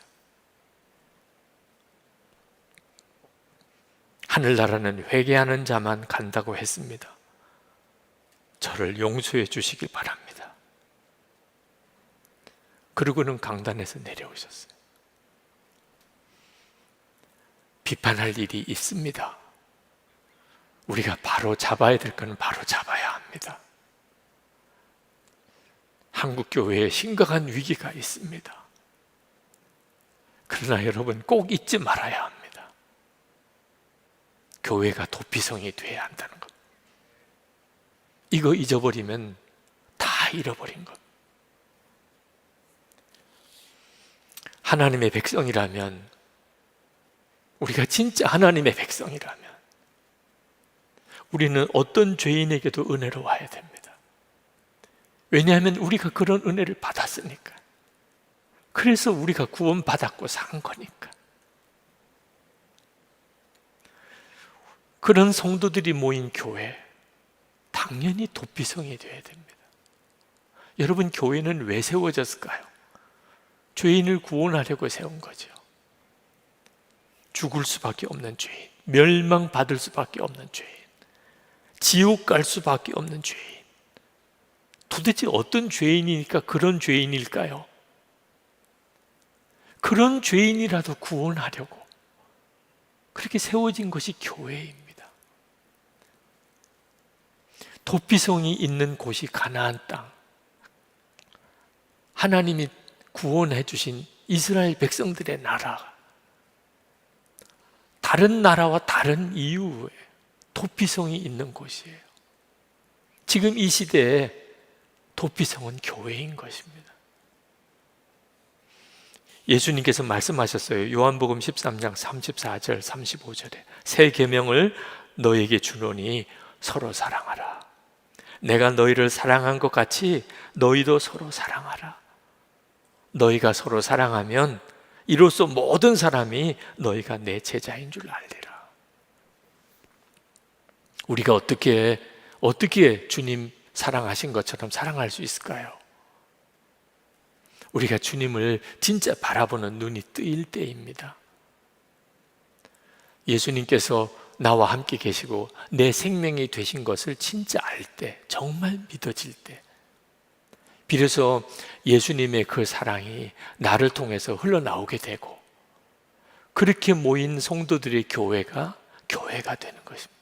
하늘나라는 회개하는 자만 간다고 했습니다. 저를 용서해 주시길 바랍니다. 그러고는 강단에서 내려오셨어요. 비판할 일이 있습니다. 우리가 바로 잡아야 될 것은 바로 잡아야 합니다. 한국 교회에 심각한 위기가 있습니다. 그러나 여러분, 꼭 잊지 말아야 합니다. 교회가 도피성이 되어야 한다는 것. 이거 잊어버리면 다 잃어버린 것. 하나님의 백성이라면, 우리가 진짜 하나님의 백성이라면 우리는 어떤 죄인에게도 은혜로워야 됩니다. 왜냐하면 우리가 그런 은혜를 받았으니까. 그래서 우리가 구원받았고 산 거니까. 그런 성도들이 모인 교회, 당연히 도피성이 되어야 됩니다. 여러분, 교회는 왜 세워졌을까요? 죄인을 구원하려고 세운 거죠. 죽을 수밖에 없는 죄인, 멸망받을 수밖에 없는 죄인, 지옥 갈 수밖에 없는 죄인. 도대체 어떤 죄인이니까 그런 죄인일까요? 그런 죄인이라도 구원하려고 그렇게 세워진 것이 교회입니다. 도피성이 있는 곳이 가나안 땅, 하나님이 구원해 주신 이스라엘 백성들의 나라, 다른 나라와 다른 이유에 도피성이 있는 곳이에요. 지금 이 시대에 도피성은 교회인 것입니다. 예수님께서 말씀하셨어요. 요한복음 13장 34절 35절에 새 계명을 너에게 주노니 서로 사랑하라. 내가 너희를 사랑한 것 같이 너희도 서로 사랑하라. 너희가 서로 사랑하면 이로써 모든 사람이 너희가 내 제자인 줄 알리라. 우리가 어떻게 주님 사랑하신 것처럼 사랑할 수 있을까요? 우리가 주님을 진짜 바라보는 눈이 뜨일 때입니다. 예수님께서 나와 함께 계시고 내 생명이 되신 것을 진짜 알 때, 정말 믿어질 때, 비로소 예수님의 그 사랑이 나를 통해서 흘러나오게 되고, 그렇게 모인 성도들의 교회가 되는 것입니다.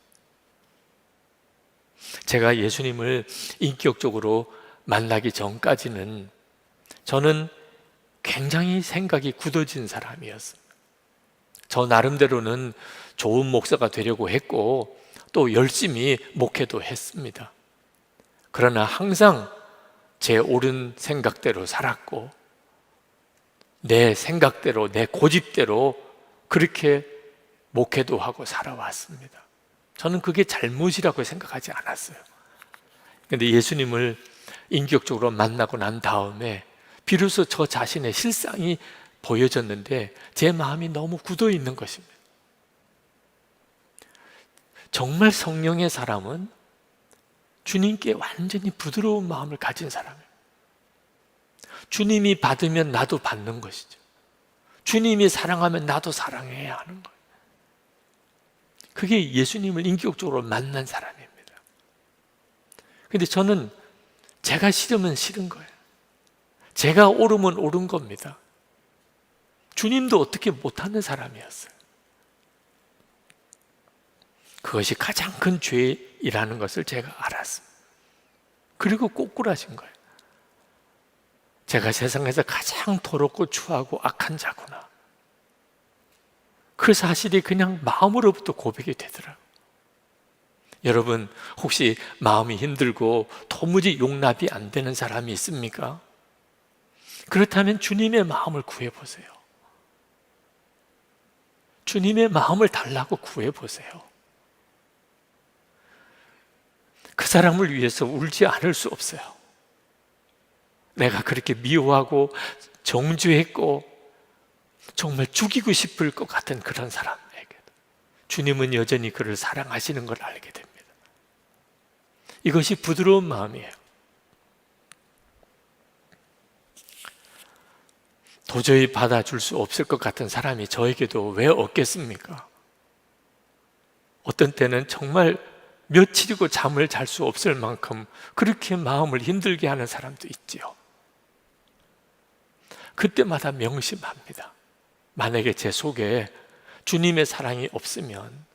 제가 예수님을 인격적으로 만나기 전까지는 저는 굉장히 생각이 굳어진 사람이었습니다. 저 나름대로는 좋은 목사가 되려고 했고 또 열심히 목회도 했습니다. 그러나 항상 제 옳은 생각대로 살았고 내 생각대로, 내 고집대로 그렇게 목회도 하고 살아왔습니다. 저는 그게 잘못이라고 생각하지 않았어요. 그런데 예수님을 인격적으로 만나고 난 다음에 비로소 저 자신의 실상이 보여졌는데 제 마음이 너무 굳어 있는 것입니다. 정말 성령의 사람은 주님께 완전히 부드러운 마음을 가진 사람이에요. 주님이 받으면 나도 받는 것이죠. 주님이 사랑하면 나도 사랑해야 하는 거예요. 그게 예수님을 인격적으로 만난 사람입니다. 그런데 저는 제가 싫으면 싫은 거예요. 제가 옳으면 옳은 겁니다. 주님도 어떻게 못하는 사람이었어요. 그것이 가장 큰 죄이라는 것을 제가 알았습니다. 그리고 꼬꾸라진 거예요. 제가 세상에서 가장 더럽고 추하고 악한 자구나. 그 사실이 그냥 마음으로부터 고백이 되더라고요. 여러분, 혹시 마음이 힘들고 도무지 용납이 안 되는 사람이 있습니까? 그렇다면 주님의 마음을 구해보세요. 주님의 마음을 달라고 구해보세요. 그 사람을 위해서 울지 않을 수 없어요. 내가 그렇게 미워하고 정죄했고 정말 죽이고 싶을 것 같은 그런 사람에게 주님은 여전히 그를 사랑하시는 걸 알게 됩니다. 이것이 부드러운 마음이에요. 도저히 받아줄 수 없을 것 같은 사람이 저에게도 왜 없겠습니까? 어떤 때는 정말 며칠이고 잠을 잘 수 없을 만큼 그렇게 마음을 힘들게 하는 사람도 있지요. 그때마다 명심합니다. 만약에 제 속에 주님의 사랑이 없으면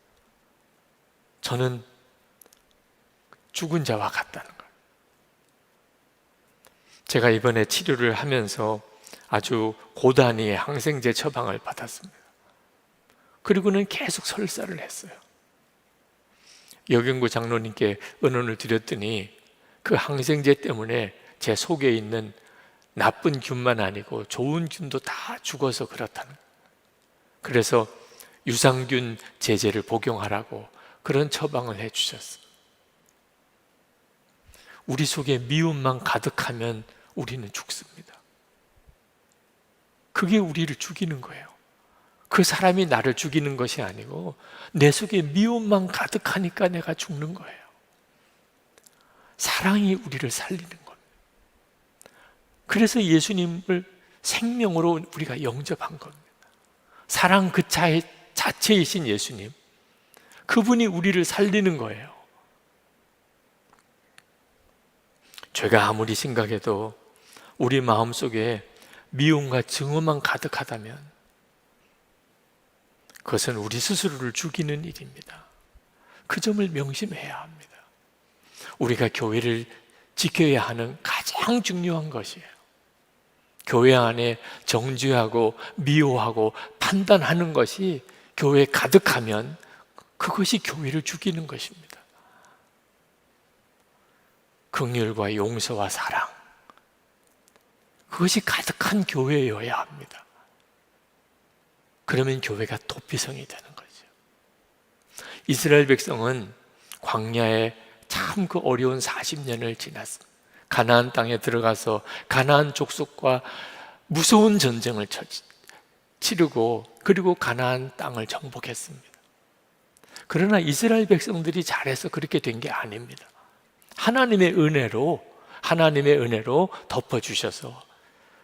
저는 죽은 자와 같다는 거예요. 제가 이번에 치료를 하면서 아주 고단위의 항생제 처방을 받았습니다. 그리고는 계속 설사를 했어요. 여경구 장로님께 의논을 드렸더니 그 항생제 때문에 제 속에 있는 나쁜 균만 아니고 좋은 균도 다 죽어서 그렇다는 거예요. 그래서 유산균 제제를 복용하라고 그런 처방을 해주셨어요. 우리 속에 미움만 가득하면 우리는 죽습니다. 그게 우리를 죽이는 거예요. 그 사람이 나를 죽이는 것이 아니고 내 속에 미움만 가득하니까 내가 죽는 거예요. 사랑이 우리를 살리는 겁니다. 그래서 예수님을 생명으로 우리가 영접한 겁니다. 사랑 그 자체이신 예수님, 그분이 우리를 살리는 거예요. 죄가 아무리 심각해도 우리 마음속에 미움과 증오만 가득하다면 그것은 우리 스스로를 죽이는 일입니다. 그 점을 명심해야 합니다. 우리가 교회를 지켜야 하는 가장 중요한 것이에요. 교회 안에 정죄하고 미워하고 판단하는 것이 교회에 가득하면 그것이 교회를 죽이는 것입니다. 긍휼과 용서와 사랑, 그것이 가득한 교회여야 합니다. 그러면 교회가 도피성이 되는 거죠. 이스라엘 백성은 광야에 참 그 어려운 40년을 지났습니다. 가나안 땅에 들어가서 가나안 족속과 무서운 전쟁을 치르고 그리고 가나안 땅을 정복했습니다. 그러나 이스라엘 백성들이 잘해서 그렇게 된 게 아닙니다. 하나님의 은혜로 덮어주셔서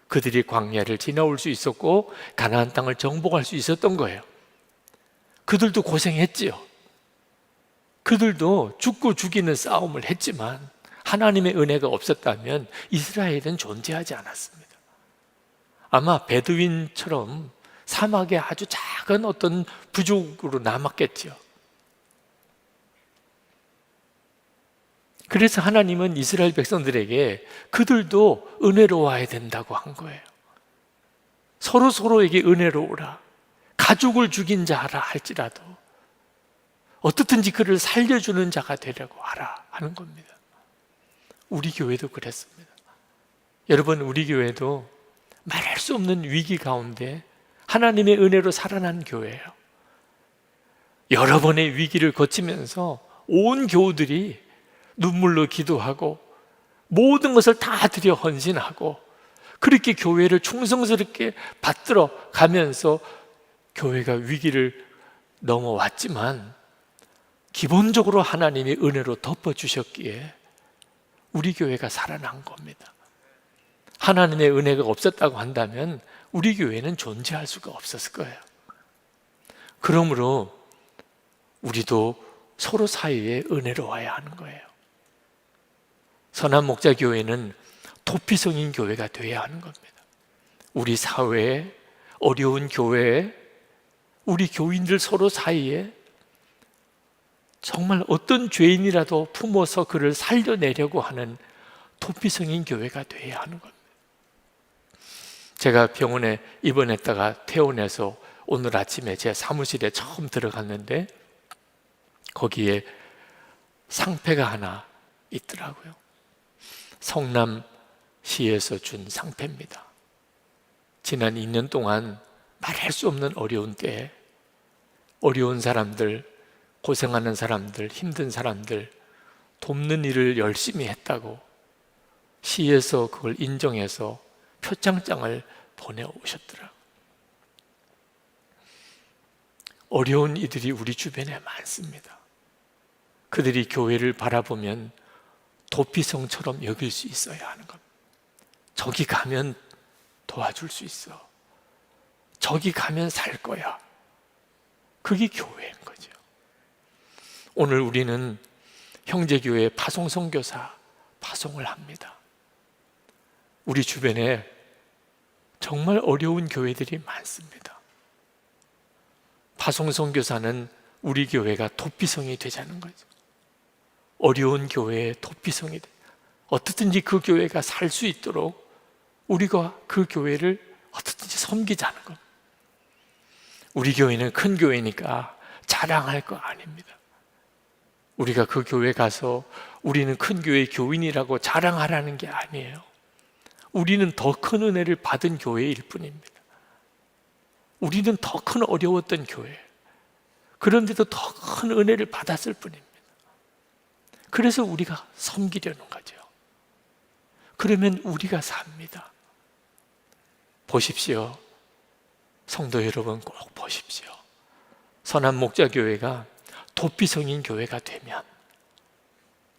그들이 광야를 지나올 수 있었고 가나안 땅을 정복할 수 있었던 거예요. 그들도 고생했지요. 그들도 죽고 죽이는 싸움을 했지만 하나님의 은혜가 없었다면 이스라엘은 존재하지 않았습니다. 아마 베두인처럼 사막에 아주 작은 어떤 부족으로 남았겠죠. 그래서 하나님은 이스라엘 백성들에게 그들도 은혜로워야 된다고 한 거예요. 서로에게 은혜로우라. 가족을 죽인 자라 할지라도 어떻든지 그를 살려주는 자가 되려고 하라 하는 겁니다. 우리 교회도 그랬습니다. 여러분, 우리 교회도 말할 수 없는 위기 가운데 하나님의 은혜로 살아난 교회예요. 여러 번의 위기를 거치면서 온 교우들이 눈물로 기도하고 모든 것을 다 들여 헌신하고 그렇게 교회를 충성스럽게 받들어 가면서 교회가 위기를 넘어왔지만 기본적으로 하나님이 은혜로 덮어주셨기에 우리 교회가 살아난 겁니다. 하나님의 은혜가 없었다고 한다면 우리 교회는 존재할 수가 없었을 거예요. 그러므로 우리도 서로 사이에 은혜로워야 하는 거예요. 선한 목자 교회는 도피성인 교회가 되어야 하는 겁니다. 우리 사회에, 어려운 교회에, 우리 교인들 서로 사이에 정말 어떤 죄인이라도 품어서 그를 살려내려고 하는 도피성인 교회가 되어야 하는 겁니다. 제가 병원에 입원했다가 퇴원해서 오늘 아침에 제 사무실에 처음 들어갔는데 거기에 상패가 하나 있더라고요. 성남시에서 준 상패입니다. 지난 2년 동안 말할 수 없는 어려운 때에 어려운 사람들, 고생하는 사람들, 힘든 사람들 돕는 일을 열심히 했다고 시에서 그걸 인정해서 표창장을 보내오셨더라고요. 어려운 이들이 우리 주변에 많습니다. 그들이 교회를 바라보면 도피성처럼 여길 수 있어야 하는 겁니다. 저기 가면 도와줄 수 있어. 저기 가면 살 거야. 그게 교회인 거죠. 오늘 우리는 형제교회 파송 선교사 파송을 합니다. 우리 주변에 정말 어려운 교회들이 많습니다. 파송 선교사는 우리 교회가 도피성이 되자는 거죠. 어려운 교회의 도피성이 돼. 어떻든지 그 교회가 살 수 있도록 우리가 그 교회를 어떻든지 섬기자는 겁니다. 우리 교회는 큰 교회니까 자랑할 거 아닙니다. 우리가 그 교회 가서 우리는 큰 교회 교인이라고 자랑하라는 게 아니에요. 우리는 더 큰 은혜를 받은 교회일 뿐입니다. 우리는 더 큰 어려웠던 교회, 그런데도 더 큰 은혜를 받았을 뿐입니다. 그래서 우리가 섬기려는 거죠. 그러면 우리가 삽니다. 보십시오. 성도 여러분, 꼭 보십시오. 선한 목자 교회가 도피성인 교회가 되면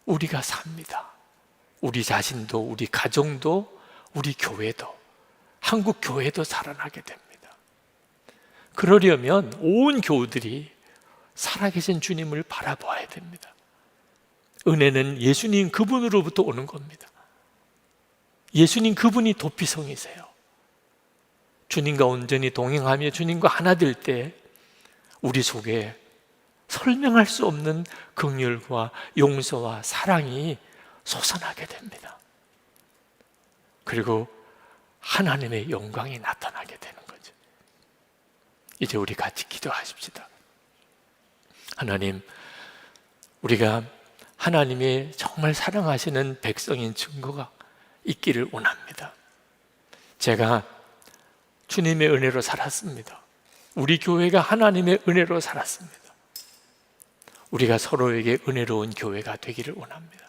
우리가 삽니다. 우리 자신도, 우리 가정도, 우리 교회도, 한국 교회도 살아나게 됩니다. 그러려면 온 교우들이 살아계신 주님을 바라봐야 됩니다. 은혜는 예수님 그분으로부터 오는 겁니다. 예수님 그분이 도피성이세요. 주님과 온전히 동행하며 주님과 하나 될 때 우리 속에 설명할 수 없는 긍휼과 용서와 사랑이 솟아나게 됩니다. 그리고 하나님의 영광이 나타나게 되는 거죠. 이제 우리 같이 기도하십시다. 하나님, 우리가 하나님의 정말 사랑하시는 백성인 증거가 있기를 원합니다. 제가 주님의 은혜로 살았습니다. 우리 교회가 하나님의 은혜로 살았습니다. 우리가 서로에게 은혜로운 교회가 되기를 원합니다.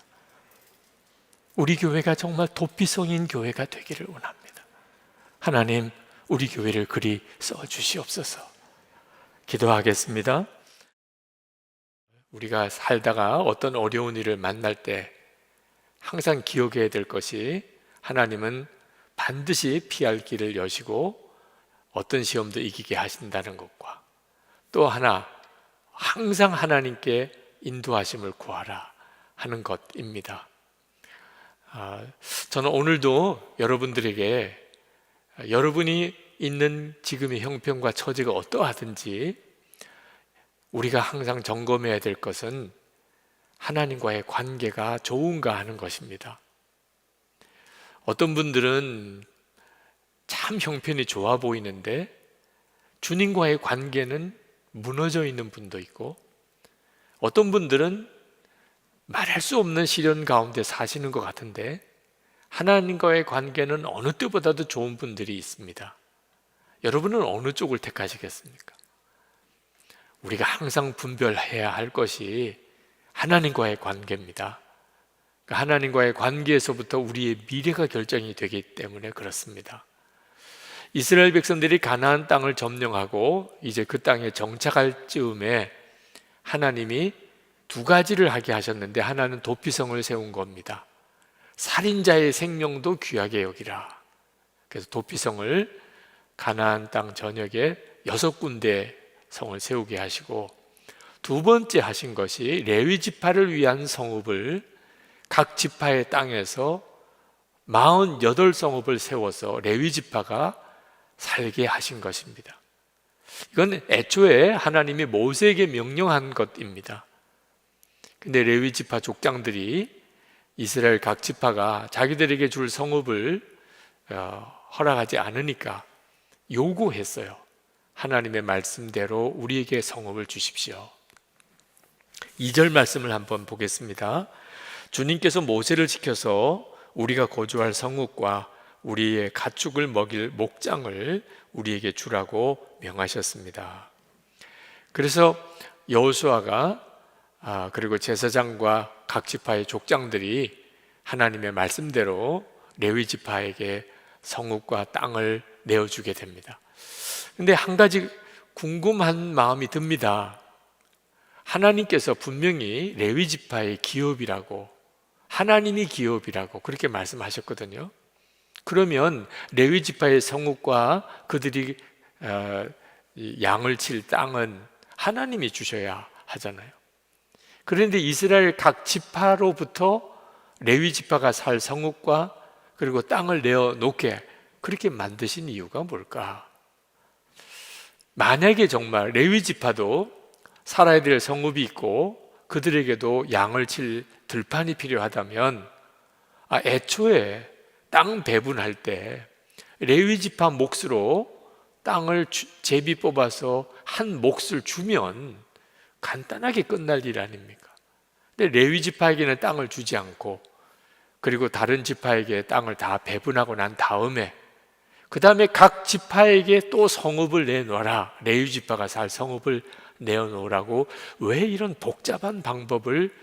우리 교회가 정말 도피성인 교회가 되기를 원합니다. 하나님, 우리 교회를 그리 써주시옵소서. 기도하겠습니다. 우리가 살다가 어떤 어려운 일을 만날 때 항상 기억해야 될 것이, 하나님은 반드시 피할 길을 여시고 어떤 시험도 이기게 하신다는 것과, 또 하나, 항상 하나님께 인도하심을 구하라 하는 것입니다. 저는 오늘도 여러분들에게 여러분이 있는 지금의 형편과 처지가 어떠하든지 우리가 항상 점검해야 될 것은 하나님과의 관계가 좋은가 하는 것입니다. 어떤 분들은 참 형편이 좋아 보이는데 주님과의 관계는 무너져 있는 분도 있고, 어떤 분들은 말할 수 없는 시련 가운데 사시는 것 같은데 하나님과의 관계는 어느 때보다도 좋은 분들이 있습니다. 여러분은 어느 쪽을 택하시겠습니까? 우리가 항상 분별해야 할 것이 하나님과의 관계입니다. 하나님과의 관계에서부터 우리의 미래가 결정이 되기 때문에 그렇습니다. 이스라엘 백성들이 가나안 땅을 점령하고 이제 그 땅에 정착할 즈음에 하나님이 두 가지를 하게 하셨는데, 하나는 도피성을 세운 겁니다. 살인자의 생명도 귀하게 여기라. 그래서 도피성을 가나안 땅 전역에 6군데 성을 세우게 하시고, 두 번째 하신 것이 레위 지파를 위한 성읍을 각 지파의 땅에서 48성읍을 세워서 레위 지파가 살게 하신 것입니다. 이건 애초에 하나님이 모세에게 명령한 것입니다. 근데 레위 지파 족장들이 이스라엘 각 지파가 자기들에게 줄 성읍을 허락하지 않으니까 요구했어요. 하나님의 말씀대로 우리에게 성읍을 주십시오. 2절 말씀을 한번 보겠습니다. 주님께서 모세를 지켜서 우리가 거주할 성읍과 우리의 가축을 먹일 목장을 우리에게 주라고 명하셨습니다. 그래서 여호수아가 그리고 제사장과 각 지파의 족장들이 하나님의 말씀대로 레위 지파에게 성읍과 땅을 내어주게 됩니다. 근데 한 가지 궁금한 마음이 듭니다. 하나님께서 분명히 레위 지파의 기업이라고, 하나님이 기업이라고 그렇게 말씀하셨거든요. 그러면 레위 지파의 성읍과 그들이 양을 칠 땅은 하나님이 주셔야 하잖아요. 그런데 이스라엘 각 지파로부터 레위 지파가 살 성읍과 그리고 땅을 내어놓게 그렇게 만드신 이유가 뭘까? 만약에 정말 레위 지파도 살아야 될 성읍이 있고 그들에게도 양을 칠 들판이 필요하다면 애초에 땅 배분할 때 레위 지파 몫으로 땅을 제비 뽑아서 한 몫을 주면 간단하게 끝날 일 아닙니까? 근데 레위 지파에게는 땅을 주지 않고 그리고 다른 지파에게 땅을 다 배분하고 난 다음에 그 다음에 각 지파에게 또 성읍을 내놓아라, 레위 지파가 살 성읍을 내어놓으라고 왜 이런 복잡한 방법을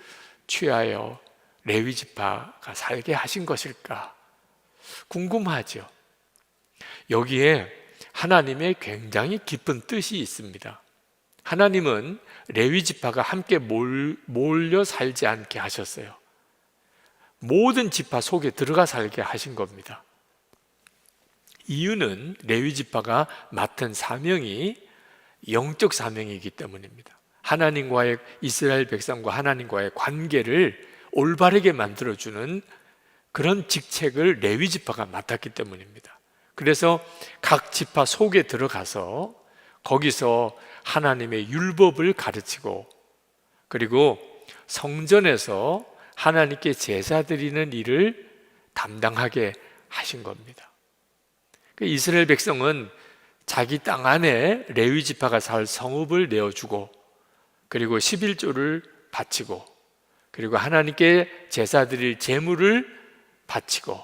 취하여 레위 지파가 살게 하신 것일까? 궁금하죠. 여기에 하나님의 굉장히 깊은 뜻이 있습니다. 하나님은 레위 지파가 함께 몰려 살지 않게 하셨어요. 모든 지파 속에 들어가 살게 하신 겁니다. 이유는 레위 지파가 맡은 사명이 영적 사명이기 때문입니다. 하나님과의, 이스라엘 백성과 하나님과의 관계를 올바르게 만들어주는 그런 직책을 레위 지파가 맡았기 때문입니다. 그래서 각 지파 속에 들어가서 거기서 하나님의 율법을 가르치고 그리고 성전에서 하나님께 제사 드리는 일을 담당하게 하신 겁니다. 이스라엘 백성은 자기 땅 안에 레위 지파가 살 성읍을 내어주고 그리고 11조를 바치고 그리고 하나님께 제사 드릴 제물을 바치고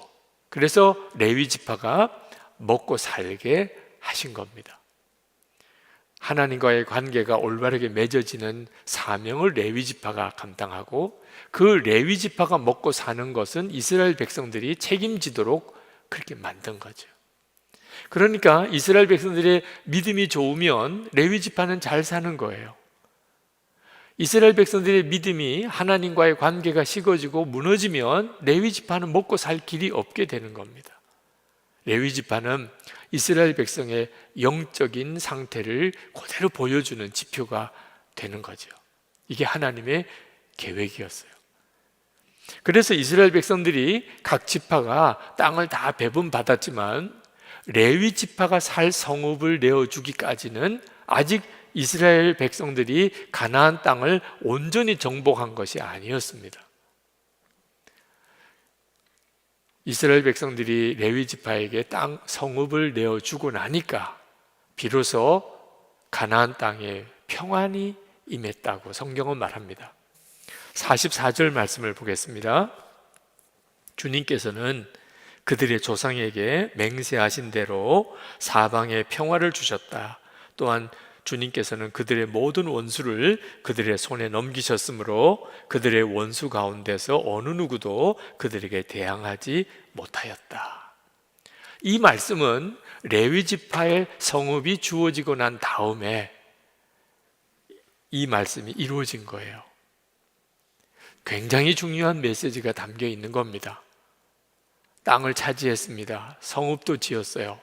그래서 레위 지파가 먹고 살게 하신 겁니다. 하나님과의 관계가 올바르게 맺어지는 사명을 레위 지파가 감당하고 그 레위 지파가 먹고 사는 것은 이스라엘 백성들이 책임지도록 그렇게 만든 거죠. 그러니까 이스라엘 백성들의 믿음이 좋으면 레위 지파는 잘 사는 거예요. 이스라엘 백성들의 믿음이 하나님과의 관계가 식어지고 무너지면 레위 지파는 먹고 살 길이 없게 되는 겁니다. 레위 지파는 이스라엘 백성의 영적인 상태를 그대로 보여주는 지표가 되는 거죠. 이게 하나님의 계획이었어요. 그래서 이스라엘 백성들이 각 지파가 땅을 다 배분받았지만 레위 지파가 살 성읍을 내어주기까지는 아직 이스라엘 백성들이 가나안 땅을 온전히 정복한 것이 아니었습니다. 이스라엘 백성들이 레위 지파에게 땅 성읍을 내어주고 나니까 비로소 가나안 땅에 평안이 임했다고 성경은 말합니다. 44절 말씀을 보겠습니다. 주님께서는 그들의 조상에게 맹세하신 대로 사방에 평화를 주셨다. 또한 주님께서는 그들의 모든 원수를 그들의 손에 넘기셨으므로 그들의 원수 가운데서 어느 누구도 그들에게 대항하지 못하였다. 이 말씀은 레위 지파의 성읍이 주어지고 난 다음에 이 말씀이 이루어진 거예요. 굉장히 중요한 메시지가 담겨 있는 겁니다. 땅을 차지했습니다. 성읍도 지었어요.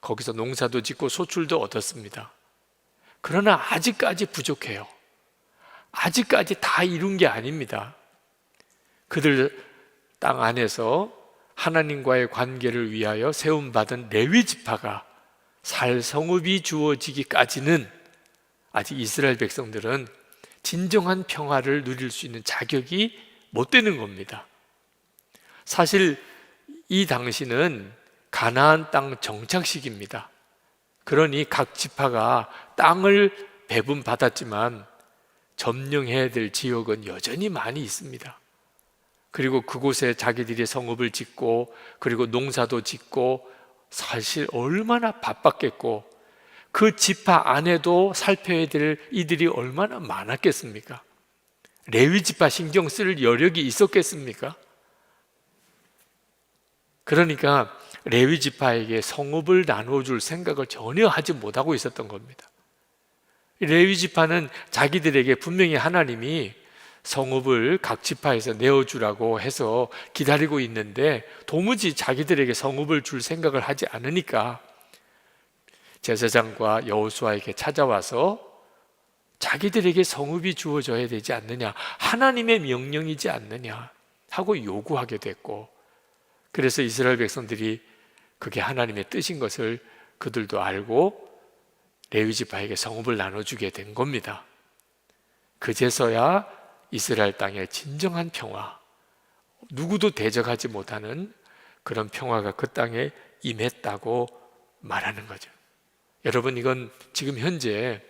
거기서 농사도 짓고 소출도 얻었습니다. 그러나 아직까지 부족해요. 아직까지 다 이룬 게 아닙니다. 그들 땅 안에서 하나님과의 관계를 위하여 세움받은 레위 지파가 살 성읍이 주어지기까지는 아직 이스라엘 백성들은 진정한 평화를 누릴 수 있는 자격이 못 되는 겁니다. 사실 이 당시는 가나안 땅 정착식입니다. 그러니 각 지파가 땅을 배분받았지만 점령해야 될 지역은 여전히 많이 있습니다. 그리고 그곳에 자기들이 성읍을 짓고 그리고 농사도 짓고 사실 얼마나 바빴겠고 그 지파 안에도 살펴야 될 이들이 얼마나 많았겠습니까? 레위 지파 신경 쓸 여력이 있었겠습니까? 그러니까 레위 지파에게 성읍을 나눠줄 생각을 전혀 하지 못하고 있었던 겁니다. 레위 지파는 자기들에게 분명히 하나님이 성읍을 각 지파에서 내어주라고 해서 기다리고 있는데 도무지 자기들에게 성읍을 줄 생각을 하지 않으니까 제사장과 여호수아에게 찾아와서 자기들에게 성읍이 주어져야 되지 않느냐, 하나님의 명령이지 않느냐 하고 요구하게 됐고, 그래서 이스라엘 백성들이 그게 하나님의 뜻인 것을 그들도 알고 레위 지파에게 성읍을 나눠주게 된 겁니다. 그제서야 이스라엘 땅의 진정한 평화, 누구도 대적하지 못하는 그런 평화가 그 땅에 임했다고 말하는 거죠. 여러분, 이건 지금 현재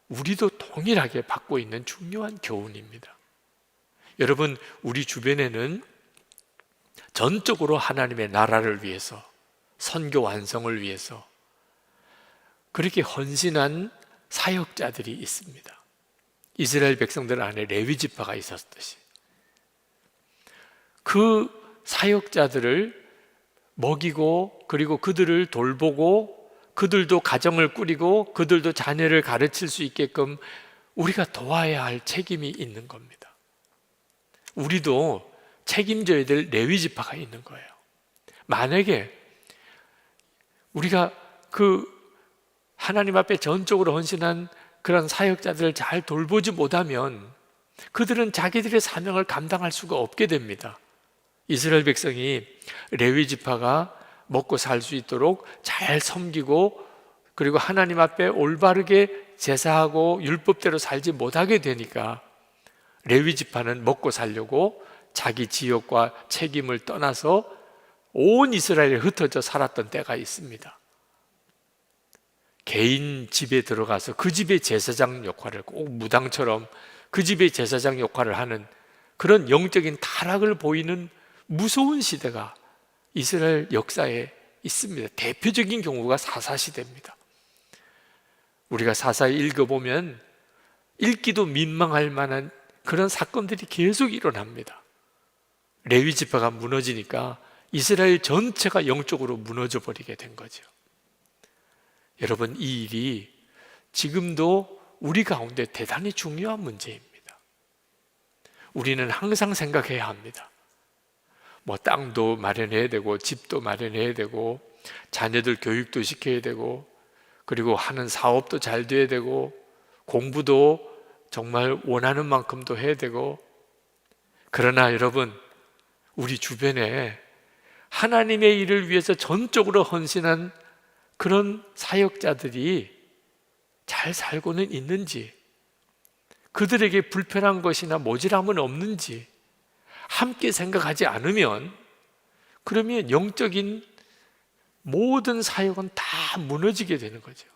우리도 동일하게 받고 있는 중요한 교훈입니다. 여러분, 우리 주변에는 전적으로 하나님의 나라를 위해서, 선교 완성을 위해서 그렇게 헌신한 사역자들이 있습니다. 이스라엘 백성들 안에 레위 지파가 있었듯이 그 사역자들을 먹이고 그리고 그들을 돌보고 그들도 가정을 꾸리고 그들도 자녀를 가르칠 수 있게끔 우리가 도와야 할 책임이 있는 겁니다. 우리도 책임져야 될 레위 지파가 있는 거예요. 만약에 우리가 그 하나님 앞에 전적으로 헌신한 그런 사역자들을 잘 돌보지 못하면 그들은 자기들의 사명을 감당할 수가 없게 됩니다. 이스라엘 백성이 레위 지파가 먹고 살 수 있도록 잘 섬기고 그리고 하나님 앞에 올바르게 제사하고 율법대로 살지 못하게 되니까 레위 지파는 먹고 살려고 자기 지역과 책임을 떠나서 온 이스라엘에 흩어져 살았던 때가 있습니다. 개인 집에 들어가서 그 집의 제사장 역할을 꼭 무당처럼 그 집의 제사장 역할을 하는 그런 영적인 타락을 보이는 무서운 시대가 이스라엘 역사에 있습니다. 대표적인 경우가 사사시대입니다. 우리가 사사에 읽어보면 읽기도 민망할 만한 그런 사건들이 계속 일어납니다. 레위 지파가 무너지니까 이스라엘 전체가 영적으로 무너져 버리게 된 거죠. 여러분, 이 일이 지금도 우리 가운데 대단히 중요한 문제입니다. 우리는 항상 생각해야 합니다. 뭐 땅도 마련해야 되고 집도 마련해야 되고 자녀들 교육도 시켜야 되고 그리고 하는 사업도 잘 돼야 되고 공부도 정말 원하는 만큼도 해야 되고, 그러나 여러분, 우리 주변에 하나님의 일을 위해서 전적으로 헌신한 그런 사역자들이 잘 살고는 있는지, 그들에게 불편한 것이나 모질함은 없는지 함께 생각하지 않으면, 그러면 영적인 모든 사역은 다 무너지게 되는 거죠.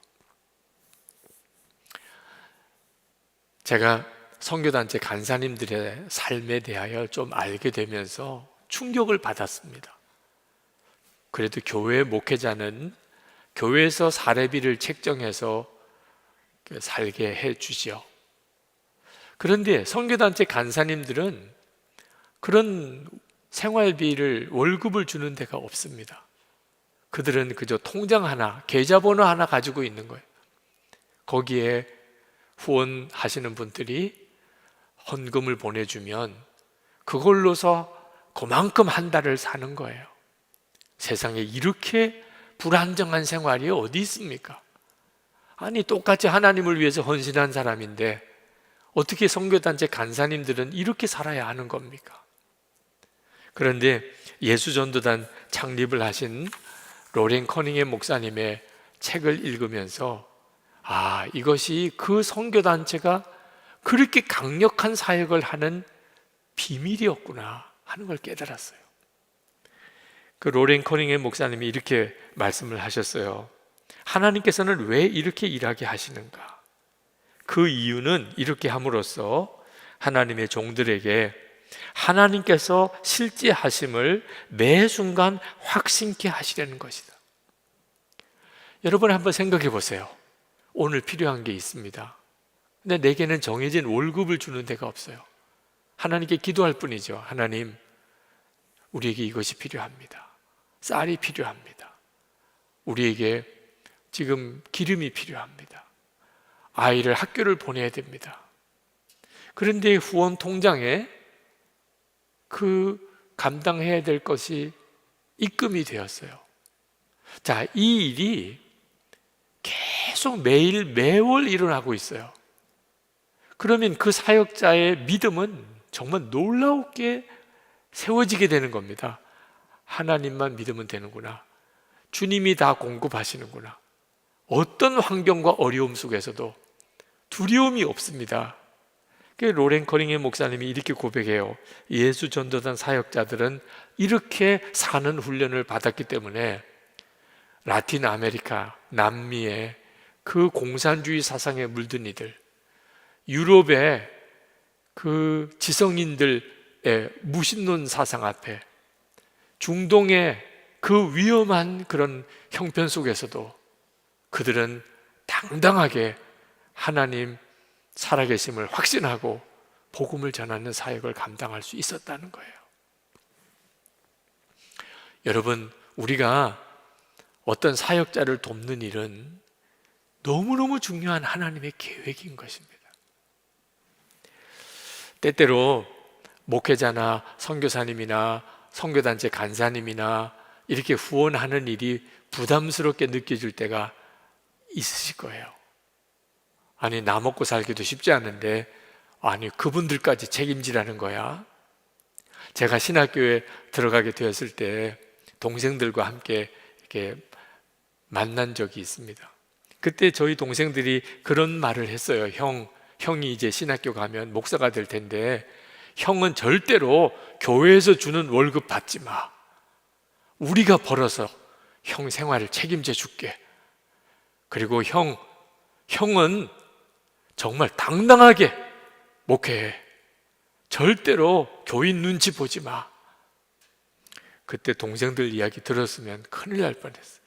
제가 선교단체 간사님들의 삶에 대하여 좀 알게 되면서 충격을 받았습니다. 그래도 교회 목회자는 교회에서 사례비를 책정해서 살게 해 주지요. 그런데 선교단체 간사님들은 그런 생활비를, 월급을 주는 데가 없습니다. 그들은 그저 통장 하나, 계좌번호 하나 가지고 있는 거예요. 거기에 후원하시는 분들이 헌금을 보내주면 그걸로서 그만큼 한 달을 사는 거예요. 세상에 이렇게 불안정한 생활이 어디 있습니까? 아니, 똑같이 하나님을 위해서 헌신한 사람인데 어떻게 선교단체 간사님들은 이렇게 살아야 하는 겁니까? 그런데 예수전도단 창립을 하신 로렌 커닝햄 목사님의 책을 읽으면서 이것이 그 선교단체가 그렇게 강력한 사역을 하는 비밀이었구나 하는 걸 깨달았어요. 그 로렌 커닝햄 목사님이 이렇게 말씀을 하셨어요. 하나님께서는 왜 이렇게 일하게 하시는가? 그 이유는 이렇게 함으로써 하나님의 종들에게 하나님께서 실제 하심을 매 순간 확신케 하시려는 것이다. 여러분 한번 생각해 보세요. 오늘 필요한 게 있습니다. 근데 내게는 정해진 월급을 주는 데가 없어요. 하나님께 기도할 뿐이죠. 하나님, 우리에게 이것이 필요합니다. 쌀이 필요합니다. 우리에게 지금 기름이 필요합니다. 아이를 학교를 보내야 됩니다. 그런데 후원 통장에 그 감당해야 될 것이 입금이 되었어요. 자, 이 일이 계속 매일 매월 일어나고 있어요. 그러면 그 사역자의 믿음은 정말 놀라웠게 세워지게 되는 겁니다. 하나님만 믿으면 되는구나. 주님이 다 공급하시는구나. 어떤 환경과 어려움 속에서도 두려움이 없습니다. 로렌 커닝햄 목사님이 이렇게 고백해요. 예수 전도단 사역자들은 이렇게 사는 훈련을 받았기 때문에 라틴 아메리카, 남미의 그 공산주의 사상에 물든 이들, 유럽의 그 지성인들의 무신론 사상 앞에, 중동의 그 위험한 그런 형편 속에서도 그들은 당당하게 하나님 살아계심을 확신하고 복음을 전하는 사역을 감당할 수 있었다는 거예요. 여러분, 우리가 어떤 사역자를 돕는 일은 너무너무 중요한 하나님의 계획인 것입니다. 때때로 목회자나 선교사님이나 선교단체 간사님이나 이렇게 후원하는 일이 부담스럽게 느껴질 때가 있으실 거예요. 아니, 나 먹고 살기도 쉽지 않은데 아니, 그분들까지 책임지라는 거야? 제가 신학교에 들어가게 되었을 때 동생들과 함께 이렇게 만난 적이 있습니다. 그때 저희 동생들이 그런 말을 했어요. 형이 이제 신학교 가면 목사가 될 텐데 형은 절대로 교회에서 주는 월급 받지 마. 우리가 벌어서 형 생활을 책임져 줄게. 그리고 형은 정말 당당하게 목회해. 절대로 교인 눈치 보지 마. 그때 동생들 이야기 들었으면 큰일 날 뻔했어요.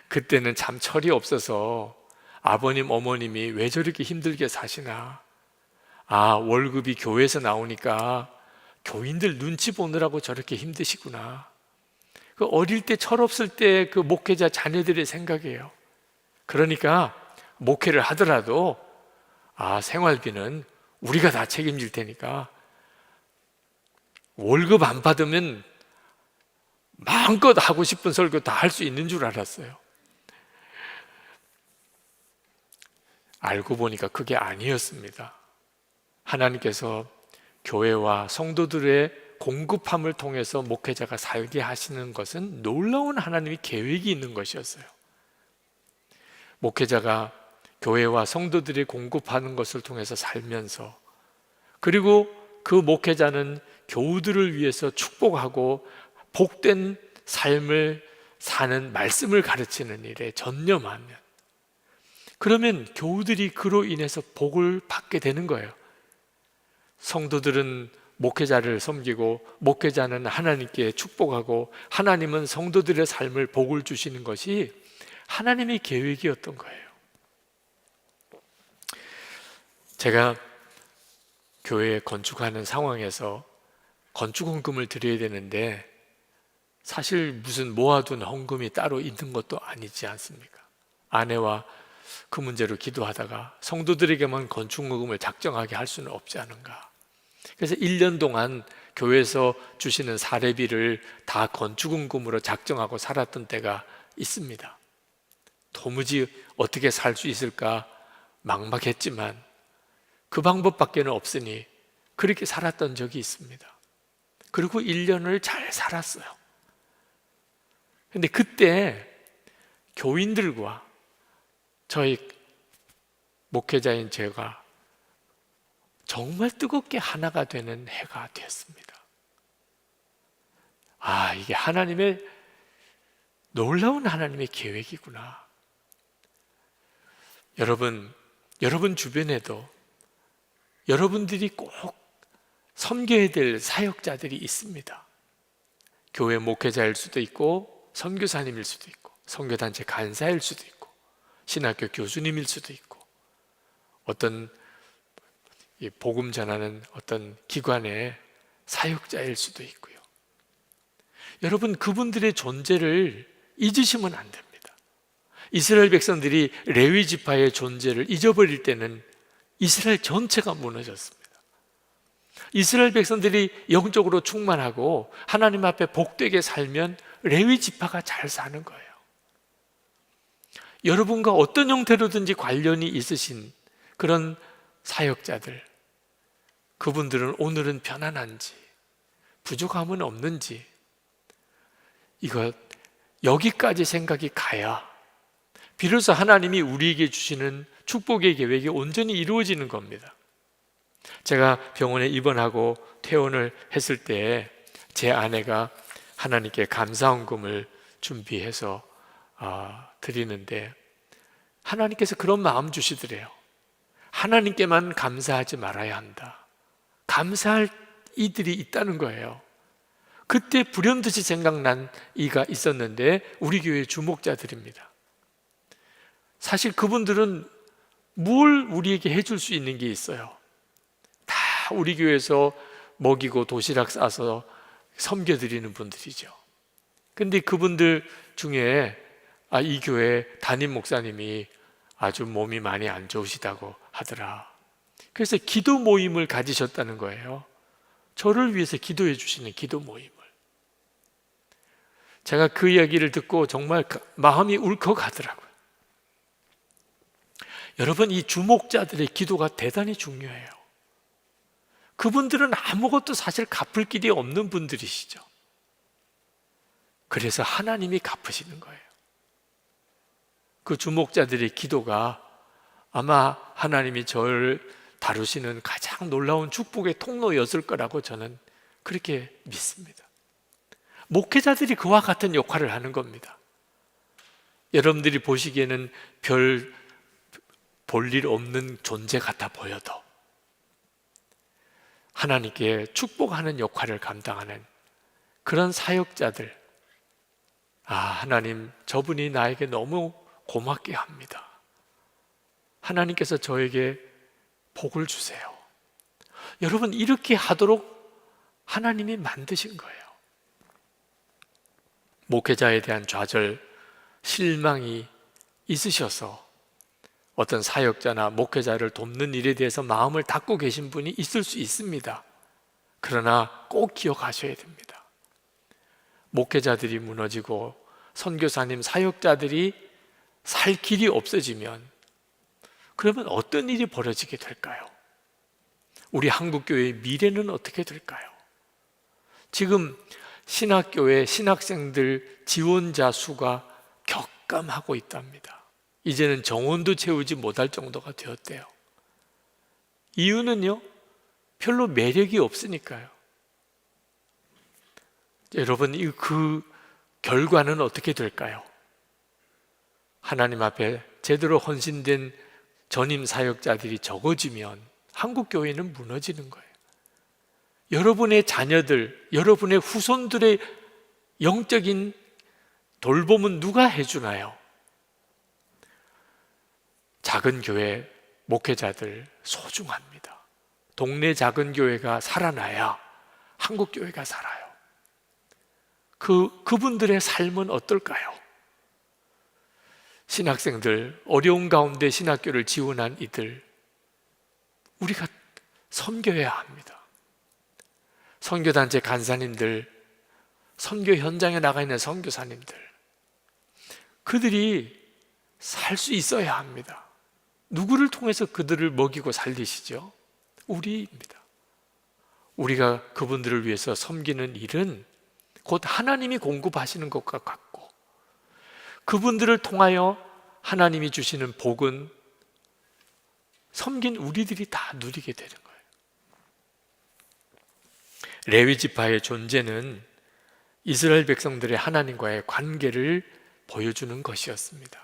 그때는 참 철이 없어서 아버님, 어머님이 왜 저렇게 힘들게 사시나. 월급이 교회에서 나오니까 교인들 눈치 보느라고 저렇게 힘드시구나. 그 어릴 때 철없을 때 그 목회자 자녀들의 생각이에요. 그러니까 목회를 하더라도 생활비는 우리가 다 책임질 테니까 월급 안 받으면 마음껏 하고 싶은 설교 다 할 수 있는 줄 알았어요. 알고 보니까 그게 아니었습니다. 하나님께서 교회와 성도들의 공급함을 통해서 목회자가 살게 하시는 것은 놀라운 하나님의 계획이 있는 것이었어요. 목회자가 교회와 성도들이 공급하는 것을 통해서 살면서, 그리고 그 목회자는 교우들을 위해서 축복하고 복된 삶을 사는 말씀을 가르치는 일에 전념하면, 그러면 교우들이 그로 인해서 복을 받게 되는 거예요. 성도들은 목회자를 섬기고 목회자는 하나님께 축복하고 하나님은 성도들의 삶을 복을 주시는 것이 하나님의 계획이었던 거예요. 제가 교회에 건축하는 상황에서 건축 헌금을 드려야 되는데 사실 무슨 모아둔 헌금이 따로 있는 것도 아니지 않습니까? 아내와 그 문제로 기도하다가 성도들에게만 건축 헌금을 작정하게 할 수는 없지 않은가. 그래서 1년 동안 교회에서 주시는 사례비를 다 건축 헌금으로 작정하고 살았던 때가 있습니다. 도무지 어떻게 살 수 있을까 막막했지만 그 방법밖에는 없으니 그렇게 살았던 적이 있습니다. 그리고 1년을 잘 살았어요. 근데 그때 교인들과 저희 목회자인 제가 정말 뜨겁게 하나가 되는 해가 되었습니다. 이게 하나님의 놀라운 하나님의 계획이구나. 여러분 주변에도 여러분들이 꼭 섬겨야 될 사역자들이 있습니다. 교회 목회자일 수도 있고 선교사님일 수도 있고 선교단체 간사일 수도 있고 신학교 교수님일 수도 있고 어떤 복음 전하는 어떤 기관의 사역자일 수도 있고요. 여러분, 그분들의 존재를 잊으시면 안 됩니다. 이스라엘 백성들이 레위 지파의 존재를 잊어버릴 때는 이스라엘 전체가 무너졌습니다. 이스라엘 백성들이 영적으로 충만하고 하나님 앞에 복되게 살면 레위 지파가 잘 사는 거예요. 여러분과 어떤 형태로든지 관련이 있으신 그런 사역자들, 그분들은 오늘은 편안한지 부족함은 없는지 여기까지 생각이 가야 비로소 하나님이 우리에게 주시는 축복의 계획이 온전히 이루어지는 겁니다. 제가 병원에 입원하고 퇴원을 했을 때 제 아내가 하나님께 감사헌금을 준비해서 드리는데 하나님께서 그런 마음 주시더래요. 하나님께만 감사하지 말아야 한다. 감사할 이들이 있다는 거예요. 그때 불현듯이 생각난 이가 있었는데 우리 교회 주목자들입니다. 사실 그분들은 뭘 우리에게 해줄 수 있는 게 있어요? 다 우리 교회에서 먹이고 도시락 싸서 섬겨드리는 분들이죠. 근데 그분들 중에 이 교회 담임 목사님이 아주 몸이 많이 안 좋으시다고 하더라. 그래서 기도 모임을 가지셨다는 거예요. 저를 위해서 기도해 주시는 기도 모임을. 제가 그 이야기를 듣고 정말 마음이 울컥하더라고요. 여러분, 이 주목자들의 기도가 대단히 중요해요. 그분들은 아무것도 사실 갚을 길이 없는 분들이시죠. 그래서 하나님이 갚으시는 거예요. 그 주목자들의 기도가 아마 하나님이 저를 다루시는 가장 놀라운 축복의 통로였을 거라고 저는 그렇게 믿습니다. 목회자들이 그와 같은 역할을 하는 겁니다. 여러분들이 보시기에는 별 볼 일 없는 존재 같아 보여도 하나님께 축복하는 역할을 감당하는 그런 사역자들, 하나님, 저분이 나에게 너무 고맙게 합니다. 하나님께서 저에게 복을 주세요. 여러분, 이렇게 하도록 하나님이 만드신 거예요. 목회자에 대한 좌절, 실망이 있으셔서 어떤 사역자나 목회자를 돕는 일에 대해서 마음을 닫고 계신 분이 있을 수 있습니다. 그러나 꼭 기억하셔야 됩니다. 목회자들이 무너지고 선교사님, 사역자들이 살 길이 없어지면 그러면 어떤 일이 벌어지게 될까요? 우리 한국교회의 미래는 어떻게 될까요? 지금 신학교회 신학생들 지원자 수가 격감하고 있답니다. 이제는 정원도 채우지 못할 정도가 되었대요. 이유는요, 별로 매력이 없으니까요. 여러분, 그 결과는 어떻게 될까요? 하나님 앞에 제대로 헌신된 전임 사역자들이 적어지면 한국교회는 무너지는 거예요. 여러분의 자녀들, 여러분의 후손들의 영적인 돌봄은 누가 해주나요? 작은 교회 목회자들 소중합니다. 동네 작은 교회가 살아나야 한국교회가 살아요. 그분들의 삶은 어떨까요? 신학생들, 어려운 가운데 신학교를 지원한 이들, 우리가 섬겨야 합니다. 선교단체 간사님들, 선교 현장에 나가 있는 선교사님들, 그들이 살 수 있어야 합니다. 누구를 통해서 그들을 먹이고 살리시죠? 우리입니다. 우리가 그분들을 위해서 섬기는 일은 곧 하나님이 공급하시는 것과 같고, 그분들을 통하여 하나님이 주시는 복은 섬긴 우리들이 다 누리게 되는 거예요. 레위 지파의 존재는 이스라엘 백성들의 하나님과의 관계를 보여주는 것이었습니다.